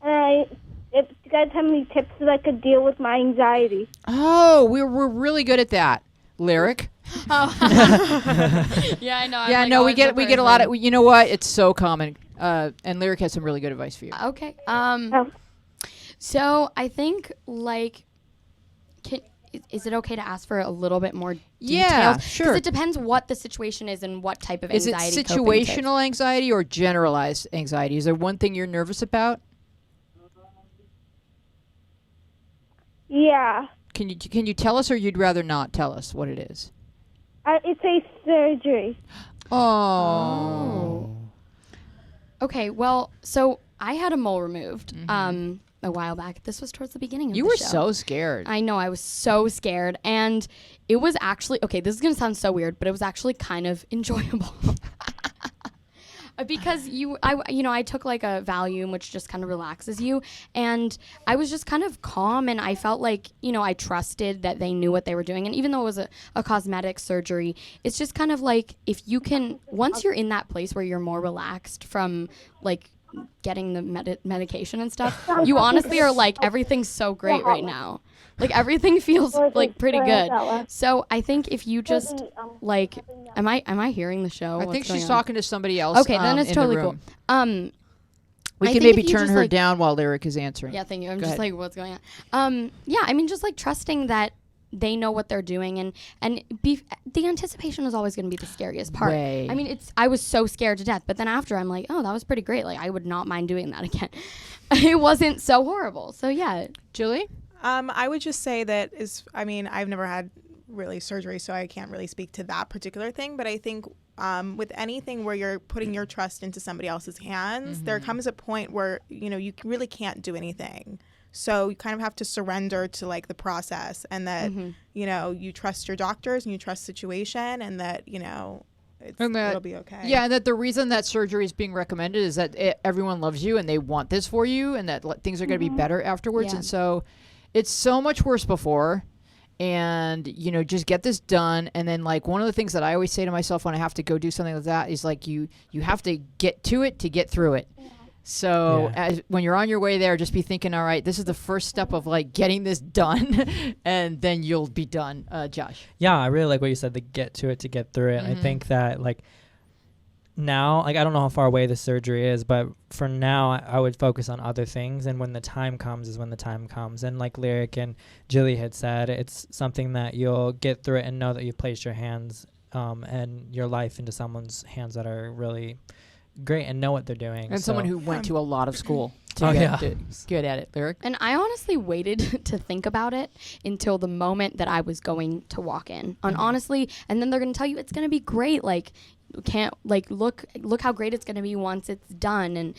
and if you guys have any tips that I could deal with my anxiety. Oh, we're really good at that. Lyric. Oh. Yeah, I know. Yeah, no, we get a lot of. You know what? It's so common. And Lyric has some really good advice for you. Okay. So I think is it okay to ask for a little bit more details? Yeah, sure. Because it depends what the situation is and what type of Is it anxiety. coping tips. situational anxiety or generalized anxiety? Is there one thing you're nervous about? Yeah. Can you tell us, or you'd rather not tell us what it is? It's a surgery. Oh. Okay, well, so I had a mole removed a while back. This was towards the beginning of You the were show. so scared. I know, I was so scared. And it was actually, okay, this is going to sound so weird, but it was actually kind of enjoyable. Because I took like a Valium, which just kind of relaxes you. And I was just kind of calm, and I felt like, I trusted that they knew what they were doing. And even though it was a cosmetic surgery, it's just kind of like, if you can, once you're in that place where you're more relaxed from like getting the medication and stuff, you honestly are like, everything's so great right now. Like everything feels like pretty good. So I think if you just like, am I hearing the show? I What's think going she's on? talking to somebody else. Okay, then it's in totally the cool. room. We I can think maybe if you turn just, her like- down while Lyric is answering. Yeah, thank you. I'm Go just ahead. like, what's going on? Yeah, I mean, just like trusting that they know what they're doing, and the anticipation is always going to be the scariest part. Way. I mean, I was so scared to death, but then after I'm like, oh, that was pretty great. Like I would not mind doing that again. It wasn't so horrible. So yeah, Julie? I would just say that I've never had really surgery, so I can't really speak to that particular thing. But I think with anything where you're putting your trust into somebody else's hands, there comes a point where, you really can't do anything. So you kind of have to surrender to like the process, and that, you trust your doctors and you trust the situation, and that, it'll be okay. Yeah, and that the reason that surgery is being recommended is that everyone loves you and they want this for you, and that things are going to be better afterwards. Yeah. And so it's so much worse before. And, just get this done. And then, like, one of the things that I always say to myself when I have to go do something like that is, like, you have to get to it to get through it. So when you're on your way there, just be thinking, all right, this is the first step of, like, getting this done, and then you'll be done. Josh? Yeah, I really like what you said, the get to it to get through it. I think that, like, now, like, I don't know how far away the surgery is, but for now, I would focus on other things. And when the time comes is when the time comes. And like Lyric and Julie had said, it's something that you'll get through it and know that you've placed your hands and your life into someone's hands that are really great and know what they're doing. And someone who went to a lot of school to Oh, get yeah. good at it. Lyric? and I honestly waited to think about it until the moment that I was going to walk in. And honestly, and then they're going to tell you it's going to be great. Like, can't like look how great it's going to be once it's done, and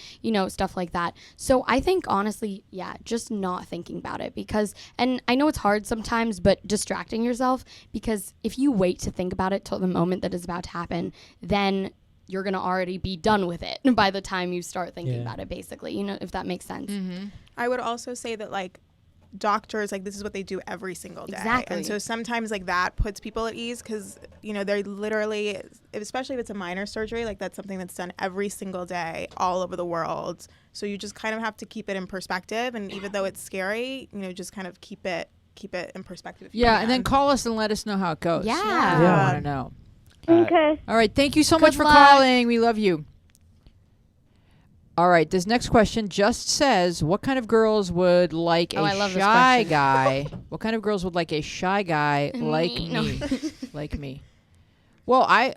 stuff like that. So I think honestly, just not thinking about it, because, and I know it's hard sometimes, but distracting yourself, because if you wait to think about it till the moment that is about to happen, then you're going to already be done with it by the time you start thinking about it, basically, if that makes sense. I would also say that, like, doctors, like, this is what they do every single day. Exactly. And so sometimes, like, that puts people at ease, because, they're literally, especially if it's a minor surgery, like, that's something that's done every single day all over the world. So you just kind of have to keep it in perspective. And even though it's scary, just kind of keep it in perspective. if you Yeah, can. and then call us and let us know how it goes. Yeah. I want to know. Okay. All right. Thank you so Good much for luck. calling. We love you. All right. This next question just says, what kind of girls would like Oh, a I love this shy question. guy? What kind of girls would like a shy guy like Me. No. me? Like me. Well, I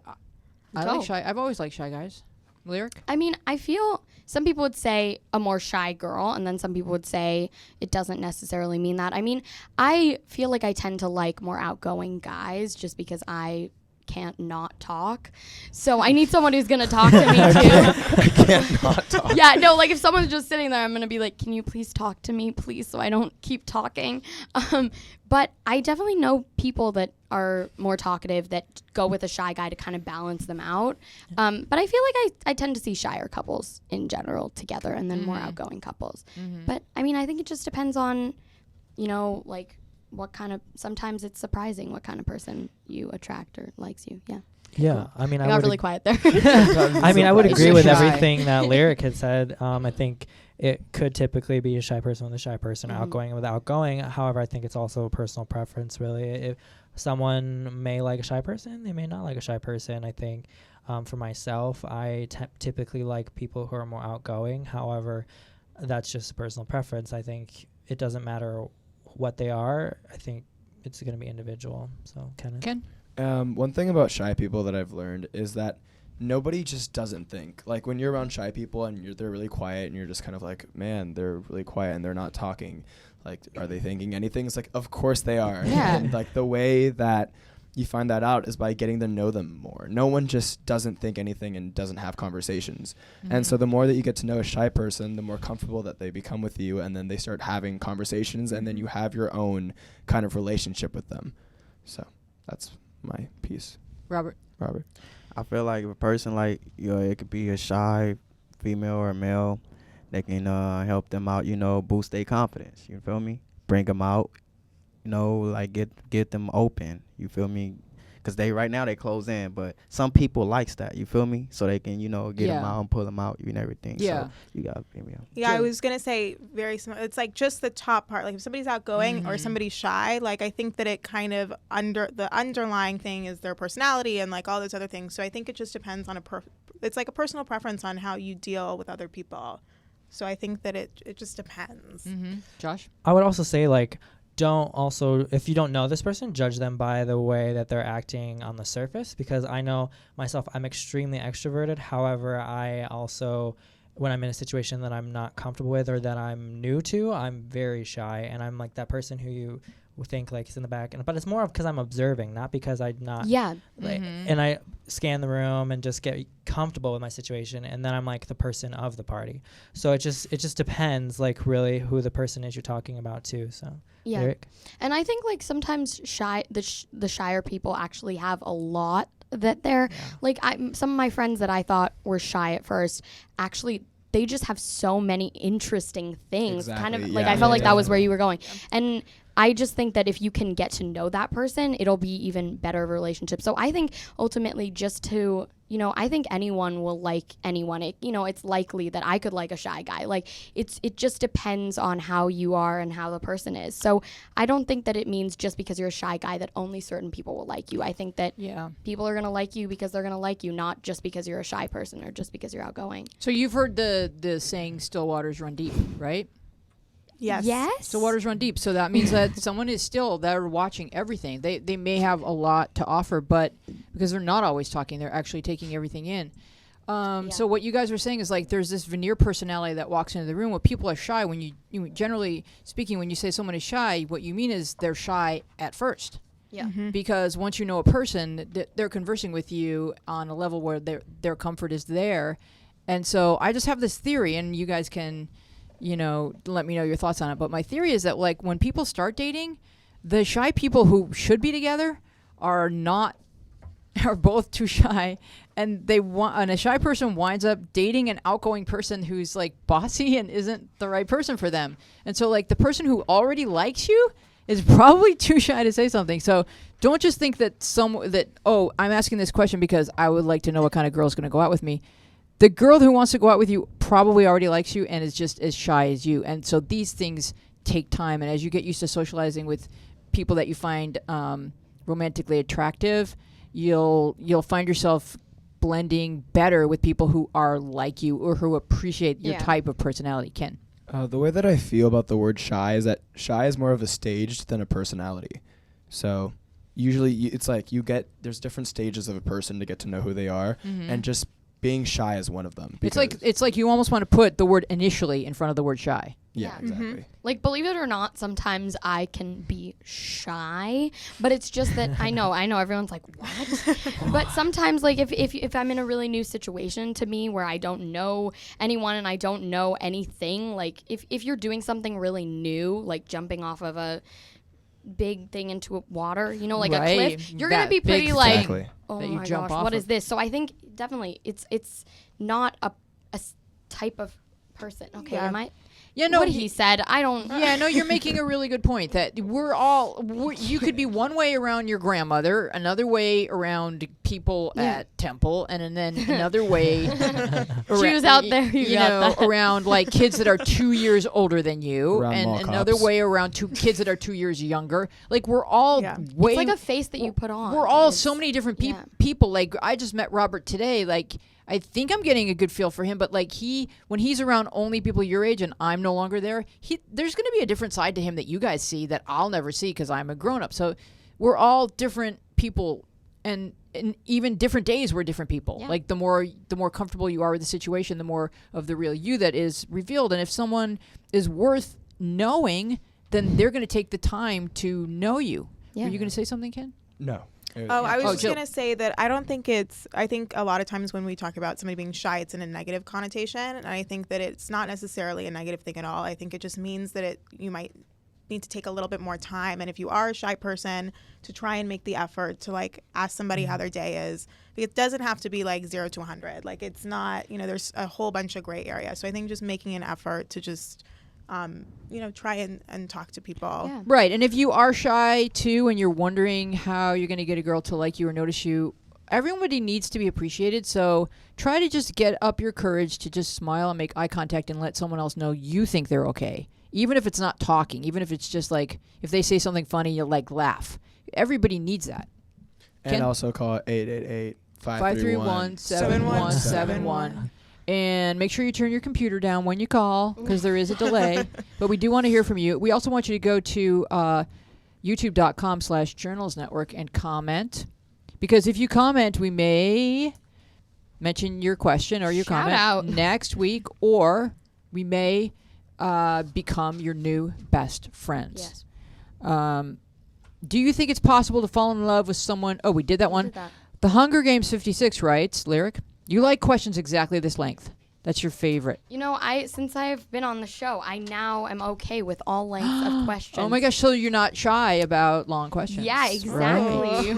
Go. like shy. I've always liked shy guys. Lyric? I mean, I feel some people would say a more shy girl, and then some people would say it doesn't necessarily mean that. I mean, I feel like I tend to like more outgoing guys just because I can't not talk. So I need someone who's going to talk to me too. I can't not talk. Yeah, no, like if someone's just sitting there, I'm going to be like, can you please talk to me, please, so I don't keep talking. But I definitely know people that are more talkative that go with a shy guy to kind of balance them out. But I feel like I tend to see shyer couples in general together, and then more outgoing couples. But I mean, I think it just depends on, like what kind of, sometimes it's surprising what kind of person you attract or likes you. Yeah. Yeah, I mean, I I got would really quiet there. I mean, I would It's agree just with shy. everything that Lyric had said. I think it could typically be a shy person with a shy person, outgoing with outgoing. However, I think it's also a personal preference, really. If someone may like a shy person, they may not like a shy person. I think for myself, I typically like people who are more outgoing. However, that's just a personal preference. I think it doesn't matter what they are. I think it's going to be individual. So, Ken? One thing about shy people that I've learned is that nobody just doesn't think. Like, when you're around shy people and they're really quiet and you're just kind of like, man, they're really quiet and they're not talking. Like, are they thinking anything? It's like, of course they are. Yeah. And like the way that you find that out is by getting to know them more. No one just doesn't think anything and doesn't have conversations. And so the more that you get to know a shy person, the more comfortable that they become with you, and then they start having conversations, and then you have your own kind of relationship with them. So that's my piece. Robert. I feel like if a person like, it could be a shy female or male, they can help them out, boost their confidence. You feel me? Bring them out, like get them open. You feel me? Because right now they close in, but some people likes that. You feel me? So they can, get them out and pull them out and everything. Yeah. So you got to female. Yeah, I was gonna say very similar. It's like just the top part. Like if somebody's outgoing or somebody's shy, like I think that it kind of the underlying thing is their personality and like all those other things. So I think it just depends on it's like a personal preference on how you deal with other people. So I think that it just depends. Josh? I would also say, like, if you don't know this person, judge them by the way that they're acting on the surface, because I know myself, I'm extremely extroverted. However, I also, when I'm in a situation that I'm not comfortable with or that I'm new to, I'm very shy, and I'm like that person who you would think like is in the back, but it's more of because I'm observing, not because I'm not. Yeah. Like, and I scan the room and just get comfortable with my situation, and then I'm like the person of the party. So it just depends, like, really who the person is you're talking about too. So Yeah. Eric? And I think like sometimes the shyer people actually have a lot that they're like, some of my friends that I thought were shy at first, actually they just have so many interesting things. Exactly, Kind of yeah. like I felt like that was where Definitely. you were going. And I just think that if you can get to know that person, it'll be even better relationship. So I think ultimately just to, I think anyone will like anyone. It's likely that I could like a shy guy. Like it just depends on how you are and how the person is. So I don't think that it means just because you're a shy guy that only certain people will like you. I think that people are going to like you because they're going to like you, not just because you're a shy person or just because you're outgoing. So you've heard the saying, still waters run deep, right? Yes. Yes. Still waters run deep. So that means that someone is still there watching everything. They may have a lot to offer, but because they're not always talking, they're actually taking everything in. So what you guys are saying is like there's this veneer personality that walks into the room. When people are shy, when you generally speaking, when you say someone is shy, what you mean is they're shy at first. Yeah. Because once you know a person, they're conversing with you on a level where their comfort is there. And so I just have this theory, and you guys can, let me know your thoughts on it. But my theory is that like when people start dating, the shy people who should be together are both too shy, and a shy person winds up dating an outgoing person who's like bossy and isn't the right person for them. And so like the person who already likes you is probably too shy to say something. So don't just think that I'm asking this question because I would like to know what kind of girl is going to go out with me. The girl who wants to go out with you probably already likes you and is just as shy as you. And so these things take time. And as you get used to socializing with people that you find romantically attractive, you'll find yourself blending better with people who are like you or who appreciate your type of personality. Ken? The way that I feel about the word shy is that shy is more of a stage than a personality. So usually it's like there's different stages of a person to get to know who they are, and just being shy is one of them. It's like you almost want to put the word initially in front of the word shy. Yeah, exactly. Like, believe it or not, sometimes I can be shy, but it's just that I know everyone's like, what? But sometimes, like, if I'm in a really new situation to me where I don't know anyone and I don't know anything, like, if you're doing something really new, like jumping off of a big thing into water, like a cliff, you're going to be pretty like, Exactly. oh that you my jump gosh, off what of. is this? So I think definitely it's not a type of person. Okay, Yeah. am I? Yeah, no, what he said, I don't. Yeah, no, you're making a really good point that you could be one way around your grandmother, another way around people at temple, and then another way Jews out there, you got that. around like kids that are 2 years older than you, Around and mall another cops. way around two kids that are 2 years younger. Like we're all way. It's like a face that you put on. We're all It's- so many different yeah. people. Like I just met Robert today. Like I think I'm getting a good feel for him, but like when he's around only people your age and I'm no longer there, there's going to be a different side to him that you guys see that I'll never see because I'm a grown up. So we're all different people, and even different days we're different people. Yeah. Like the more comfortable you are with the situation, the more of the real you that is revealed. And if someone is worth knowing, then they're going to take the time to know you. Yeah. Are you going to say something, Ken? No. Oh, I was Oh, just Jill. going to say that I don't think I think a lot of times when we talk about somebody being shy, it's in a negative connotation. And I think that it's not necessarily a negative thing at all. I think it just means that you might need to take a little bit more time. And if you are a shy person, to try and make the effort to like ask somebody how their day is. It doesn't have to be like 0 to 100. Like it's not, there's a whole bunch of gray areas. So I think just making an effort to just try and talk to people. Yeah. Right. And if you are shy too and you're wondering how you're going to get a girl to like you or notice you, everybody needs to be appreciated. So try to just get up your courage to just smile and make eye contact and let someone else know you think they're okay. Even if it's not talking, even if it's just like if they say something funny, you like laugh. Everybody needs that. And Ken? also call 888 531 7171. And make sure you turn your computer down when you call because there is a delay. But we do want to hear from you. We also want you to go to youtube.com/journalsnetwork and comment. Because if you comment, we may mention your question or your Shout comment out. next week. Or we may become your new best friends. Yes. Do you think it's possible to fall in love with someone? Oh, we did that one. Did that. The Hunger Games 56 writes, Lyric, you like questions exactly this length. That's your favorite. Since I've been on the show, I now am okay with all lengths of questions. Oh my gosh, so you're not shy about long questions. Yeah, exactly.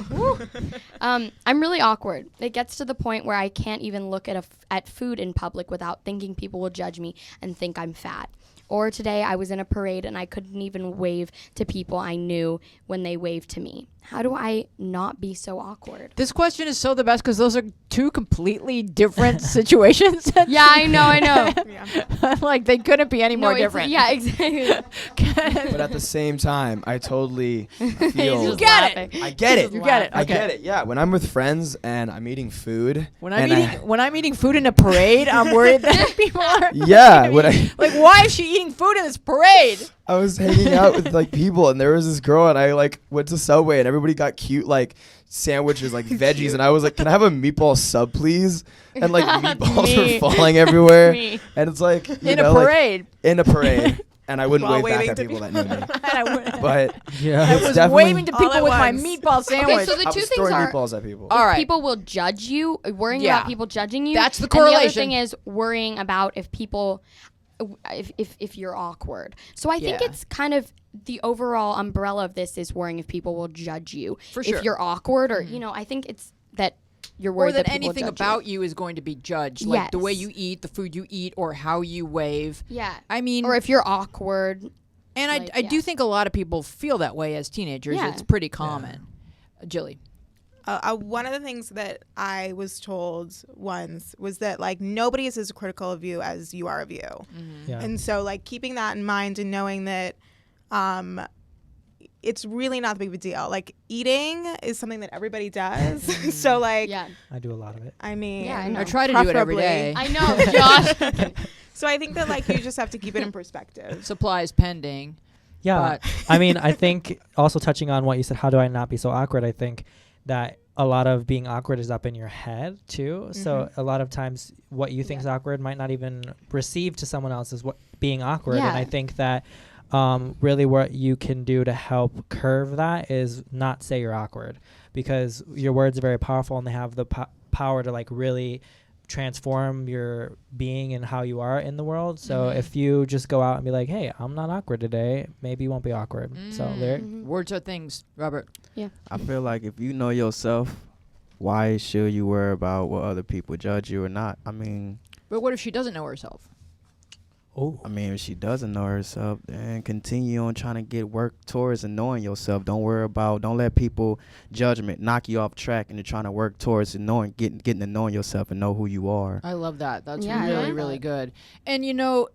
I'm really awkward. It gets to the point where I can't even look at food in public without thinking people will judge me and think I'm fat. Or today I was in a parade and I couldn't even wave to people I knew when they waved to me. How do I not be so awkward? This question is so the best because those are two completely different situations. Yeah, I know. Yeah. Like they couldn't be any more different. Yeah, exactly. But at the same time, I totally feel. He's just get it. laughing. I get it. You get it. I Okay. get it. Yeah, when I'm with friends and I'm eating food. When and I'm eating food in a parade, I'm worried that people are. Yeah, when I Like, why is she eating food in this parade? I was hanging out with like people and there was this girl and I like went to Subway and everybody got cute like sandwiches like veggies and I was like, can I have a meatball sub please? And like meatballs Me. were falling everywhere. Me. And it's like In a parade. in a parade. And I wouldn't While wave back waving at to people that people. knew me. And I wouldn't- But Yeah. I was definitely- waving to All people at with my once. meatball sandwich. Okay, so the I two was things throwing are meatballs at people. All right. people will judge you, worrying Yeah. about people judging you. That's the And the other correlation. thing is worrying about if people, if you're awkward. So I think Yeah. it's kind of the overall umbrella of this is worrying if people will judge you. For sure. If you're awkward or, I think it's that you're worried or that people anything judge about you is going to be judged, like the way Yes. you eat, the food you eat, or how you wave. you. Yeah. I mean, Or if you're awkward. and like, I do yeah. think a lot of people feel that way as teenagers. Yeah. It's pretty common. Jilly. One of the things that I was told once was that like nobody is as critical of you as you are of you. Yeah. And so like keeping that in mind and knowing that it's really not the big of a deal. Like eating is something that everybody does. So like Yeah. I do a lot of it. I mean, Yeah, I know. I try to do it every preferably- day. I know, Josh. So I think that like you just have to keep it in perspective. Supplies pending. Yeah. But I mean, I think also touching on what you said, how do I not be so awkward? I think that a lot of being awkward is up in your head too. So a lot of times what you think is awkward might not even receive to someone else as what being awkward. And Yeah. I think that really what you can do to help curve that is not say you're awkward, because your words are very powerful and they have the power to like really transform your being and how you are in the world. So if you just go out and be like, hey, I'm not awkward today, maybe you won't be awkward. So Lyric? Words are things, Robert. I feel like if you know yourself, why should you worry about what other people judge you or not? I mean, But what if she doesn't know herself? Oh. if she doesn't know herself, then continue on trying to work towards and knowing yourself. Don't let people judgment knock you off track, and you're trying to work towards and getting to knowing yourself and know who you are. I love that. That's Yeah, I really, like really that. good. And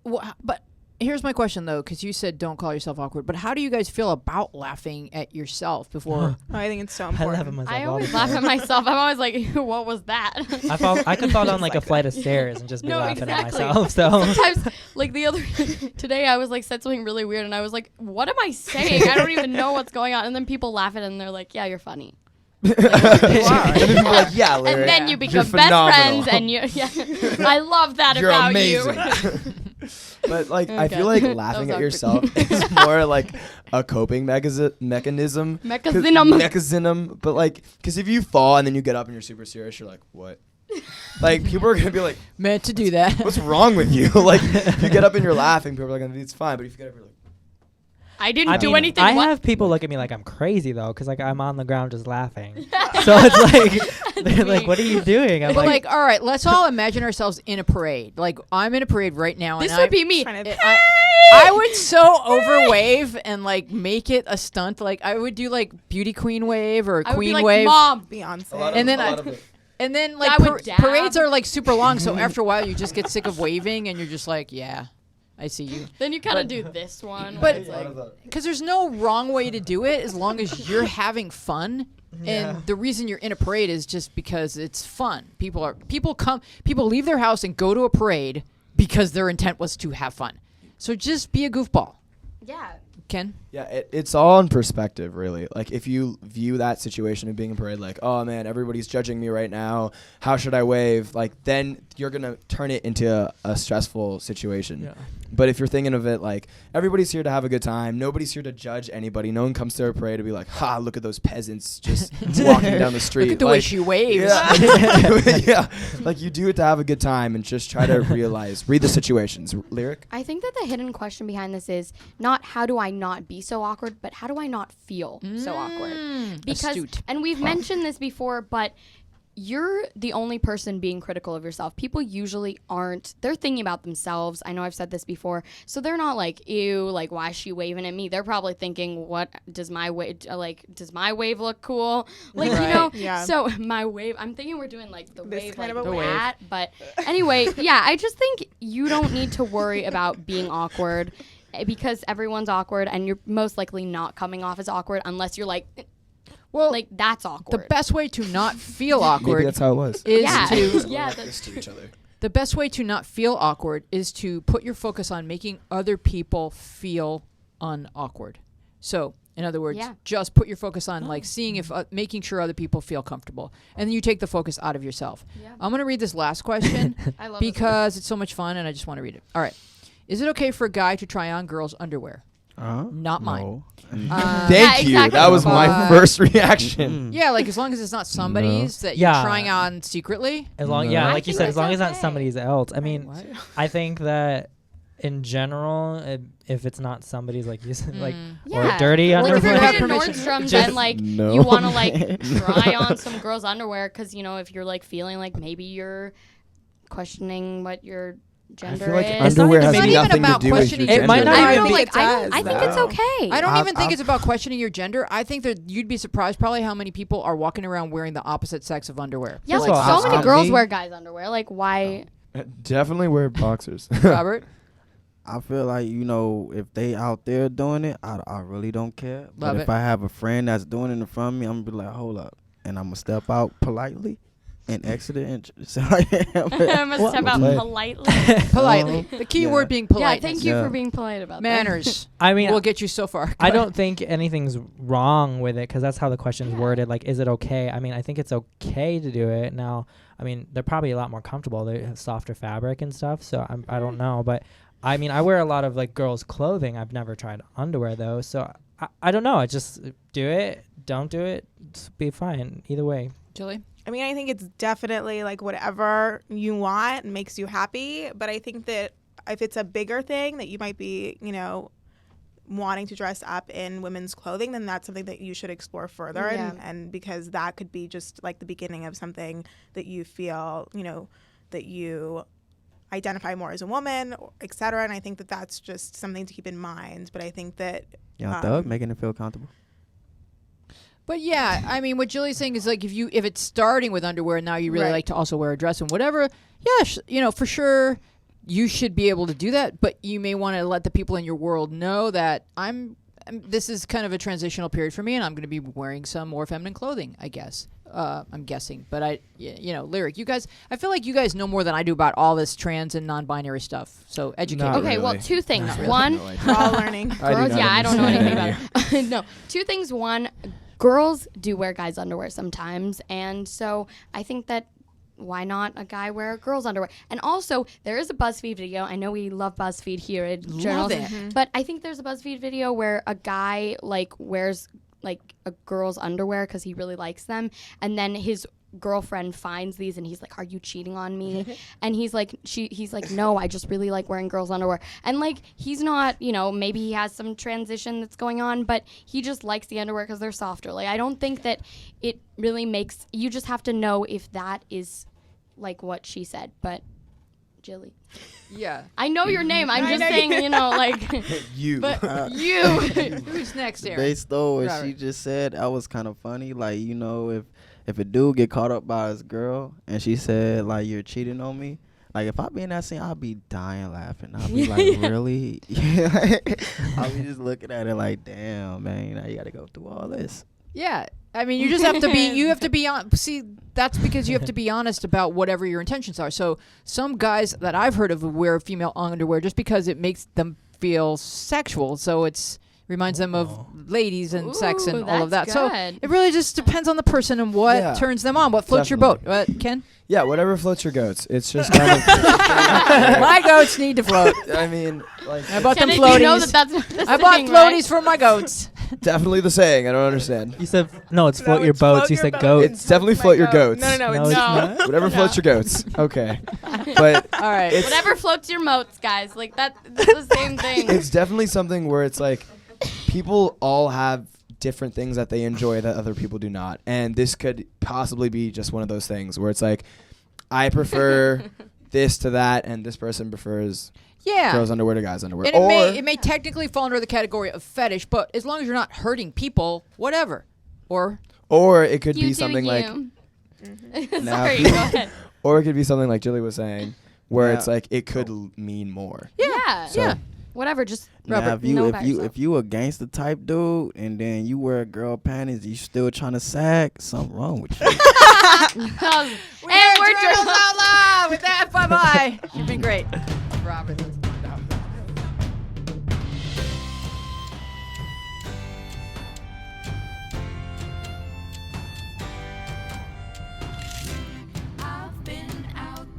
but here's my question though, because you said don't call yourself awkward. But how do you guys feel about laughing at yourself before? I think it's so I laugh at important. myself. I all always the laugh time. at myself. I'm always like, what was that? I could fall down like a flight of stairs and just be No, laughing exactly. at myself. So Sometimes, like the other today, I was like said something really weird, and I was like, "What am I saying? I don't even know what's going on." And then people laugh at it, and they're like, "Yeah, you're funny." And then people are like, yeah, Larry. And then you You're become best phenomenal. friends, and you. Yeah, I love that You're about amazing. you. But like, I Okay. feel like That laughing was at awkward. yourself is more like a coping mechanism. 'Cause- Mechanism. Mechanism. But like, because if you fall and then you get up and you're super serious, you're like, what? Like, people are gonna be like, Meant to do that. what's wrong with you? Like, if you get up and you're laughing, people are like, it's fine. But if you get up, you're like, I didn't I do mean, anything. I what? have people look at me like I'm crazy though, because like I'm on the ground just laughing. So it's like they're like, "What are you doing?" I'm But like, like, all right, let's all imagine ourselves in a parade. Like, I'm in a parade right now, This and would be me. Trying to- I would so overwave and like make it a stunt. Like, I would do like beauty queen wave or I would queen be like, wave. Mom. Beyonce. And then a I- lot of it. And then I like would dab. parades are like super long, so after a while you just get sick of waving, and you're just like, yeah, I see you. Then you kind of do this one. but- where it's like, Because there's no wrong way to do it as long as you're having fun. And the reason you're in a parade is just because it's fun. People leave their house and go to a parade because their intent was to have fun. So just be a goofball. yeah. Ken? Yeah, it's all in perspective, really. Like, if you view that situation of being in parade like, oh, man, everybody's judging me right now. How should I wave? Like, then you're going to turn it into a stressful situation. Yeah. But if you're thinking of it like, everybody's here to have a good time. Nobody's here to judge anybody. No one comes to a parade to be like, ha, look at those peasants just walking down the street. Look at the way Like, she waves. Yeah. Yeah. Like, you do it to have a good time and just try to read the situations. Lyric? I think that the hidden question behind this is not how do I not be so awkward, but how do I not feel so awkward? Because, astute. and we've mentioned this before, but you're the only person being critical of yourself. People usually aren't. They're thinking about themselves. I know I've said this before. So they're not like, ew, like, why is she waving at me? They're probably thinking, what does my wave, does my wave look cool? Like, you know? Yeah. So my wave, I'm thinking we're doing like the This wave, kind like of a wave. that. But anyway, yeah, I just think you don't need to worry about being awkward because everyone's awkward and you're most likely not coming off as awkward unless you're like that's awkward. The best way to not feel Maybe awkward that's how it was. is Yeah. to Yeah, Like that's this to each other. the best way to not feel awkward is to put your focus on making other people feel unawkward. So, in other words, Yeah. just put your focus on like seeing if making sure other people feel comfortable, and then you take the focus out of yourself. Yeah. I'm gonna read this last question I love this because it's so much fun, and I just want to read it. All right, is it okay for a guy to try on girls' underwear? Not mine. No. Uh, Thank you. exactly. That was my But- first reaction. Yeah, like as long as it's not somebody's that Yeah. you're trying on secretly. as long, No. yeah, I like you think said, as that's long as it's not okay. somebody's else. I mean, What? I think that in general, if it's not somebody's like you said, like Yeah. or dirty Like if underwear. you're have going to permission. Nordstrom's Just- and like No. you want to like try on some girls' underwear because you know if you're like feeling like maybe you're questioning what your gender feel like is. It's not underwear even- has it's not even nothing to about do with your questioning gender. It might not I even don't know, be- like I think it's though. okay. I don't I've- even think I've- it's about questioning your gender. I think that you'd be surprised probably how many people are walking around wearing the opposite sex of underwear. Yeah, First like of all, so many I girls mean- wear guys' underwear. Like why? Definitely wear boxers. Robert? I feel like, you know, if they out there doing it, I really don't care. But Love if it. I have a friend that's doing it in front of me, I'm going to be like, hold up. And I'm going to step out politely and exit the entrance. So I am. I must step out Play. politely. Politely. The key Yeah. word being Yeah, polite. thank you Yeah. for being polite about that. Manners I mean, will get you so far. I don't think anything's wrong with it because that's how the question's worded. Like, is it okay? I mean, I think it's okay to do it. Now, I mean, they're probably a lot more comfortable. They have softer fabric and stuff. So I don't know. But I mean, I wear a lot of like girls' clothing. I've never tried underwear though. So I don't know. I just do it. Don't do it. Just be fine. Either way. Julie? I mean, I think it's definitely like whatever you want makes you happy. But I think that if it's a bigger thing that you might be, you know, wanting to dress up in women's clothing, then that's something that you should explore further. Yeah. And because that could be just like the beginning of something that you feel, you know, that you identify more as a woman, et cetera. And I think that that's just something to keep in mind. But I think that Young Thug making it feel comfortable. But yeah, I mean, what Julie's saying is like if it's starting with underwear and now you really Right. like to also wear a dress and whatever, yeah, you know, for sure you should be able to do that. But you may want to let the people in your world know that this is kind of a transitional period for me and I'm going to be wearing some more feminine clothing, I guess. I'm guessing. But Lyric, you guys, I feel like you guys know more than I do about all this trans and non-binary stuff. So educate Not me. Okay, well, really. two things. Not really. One, No idea. we're all learning. girls, yeah, I don't know anything about understand. it. No, two things. One, girls do wear guys' underwear sometimes, and so I think that why not a guy wear girls' underwear? And also, there is a BuzzFeed video. I know we love BuzzFeed here at Love Journalism, it. but I think there's a BuzzFeed video where a guy like wears like a girl's underwear because he really likes them, and then his girlfriend finds these and he's like, are you cheating on me? And he's like, no, I just really like wearing girls' underwear. And like, he's not, maybe he has some transition that's going on, but he just likes the underwear because they're softer. Like, I don't think that it really makes, you just have to know if that is like what she said. But Jilly, Yeah. I know your name. I'm just saying, like, You. but you. Who's next, Aaron? Based on what Robert. she just said, that was kind of funny. Like, if a dude get caught up by his girl and she said, like, you're cheating on me, like, if I be in that scene, I'll be dying laughing. I'll be like, really? I'll be just looking at it like, damn, man, now you got to go through all this. Yeah. I mean, you just have to be see, that's because you have to be honest about whatever your intentions are. So some guys that I've heard of wear female underwear just because it makes them feel sexual. So it's reminds them of ladies and sex and all of that. that's So good. it really just depends on the person and what Yeah. turns them on, what floats your boat. Ken? Yeah, whatever floats your goats. It's just kind of. My goats need to float. I mean, like, I bought them Kenneth, you know floaties. that's not the I bought saying, floaties right? for my goats. definitely the saying. I don't understand. You said no. It's float your boats. You said goats. It's definitely float your goats. No, No, it's it's not. not. Whatever floats your goats. Okay. But All right. it's, Whatever floats your moats, guys. Like that's the same thing. it's definitely something where it's like people all have different things that they enjoy that other people do not. And this could possibly be just one of those things where it's like, I prefer this to that, and this person prefers Yeah. girls' underwear to guys' underwear. And it may technically fall under the category of fetish, but as long as you're not hurting people, whatever. Or Or it could You be do something like, you. Now, Sorry, go ahead. or it could be something like Jilly was saying, where Yeah. it's like it could mean more. Yeah. So, yeah. Whatever. Just Now, Robert, know about yourself. if you a gangster type dude and then you wear girl panties, you still trying to sag, something wrong with you. and we're Journals out loud with that. Bye bye. You've been great, Robert.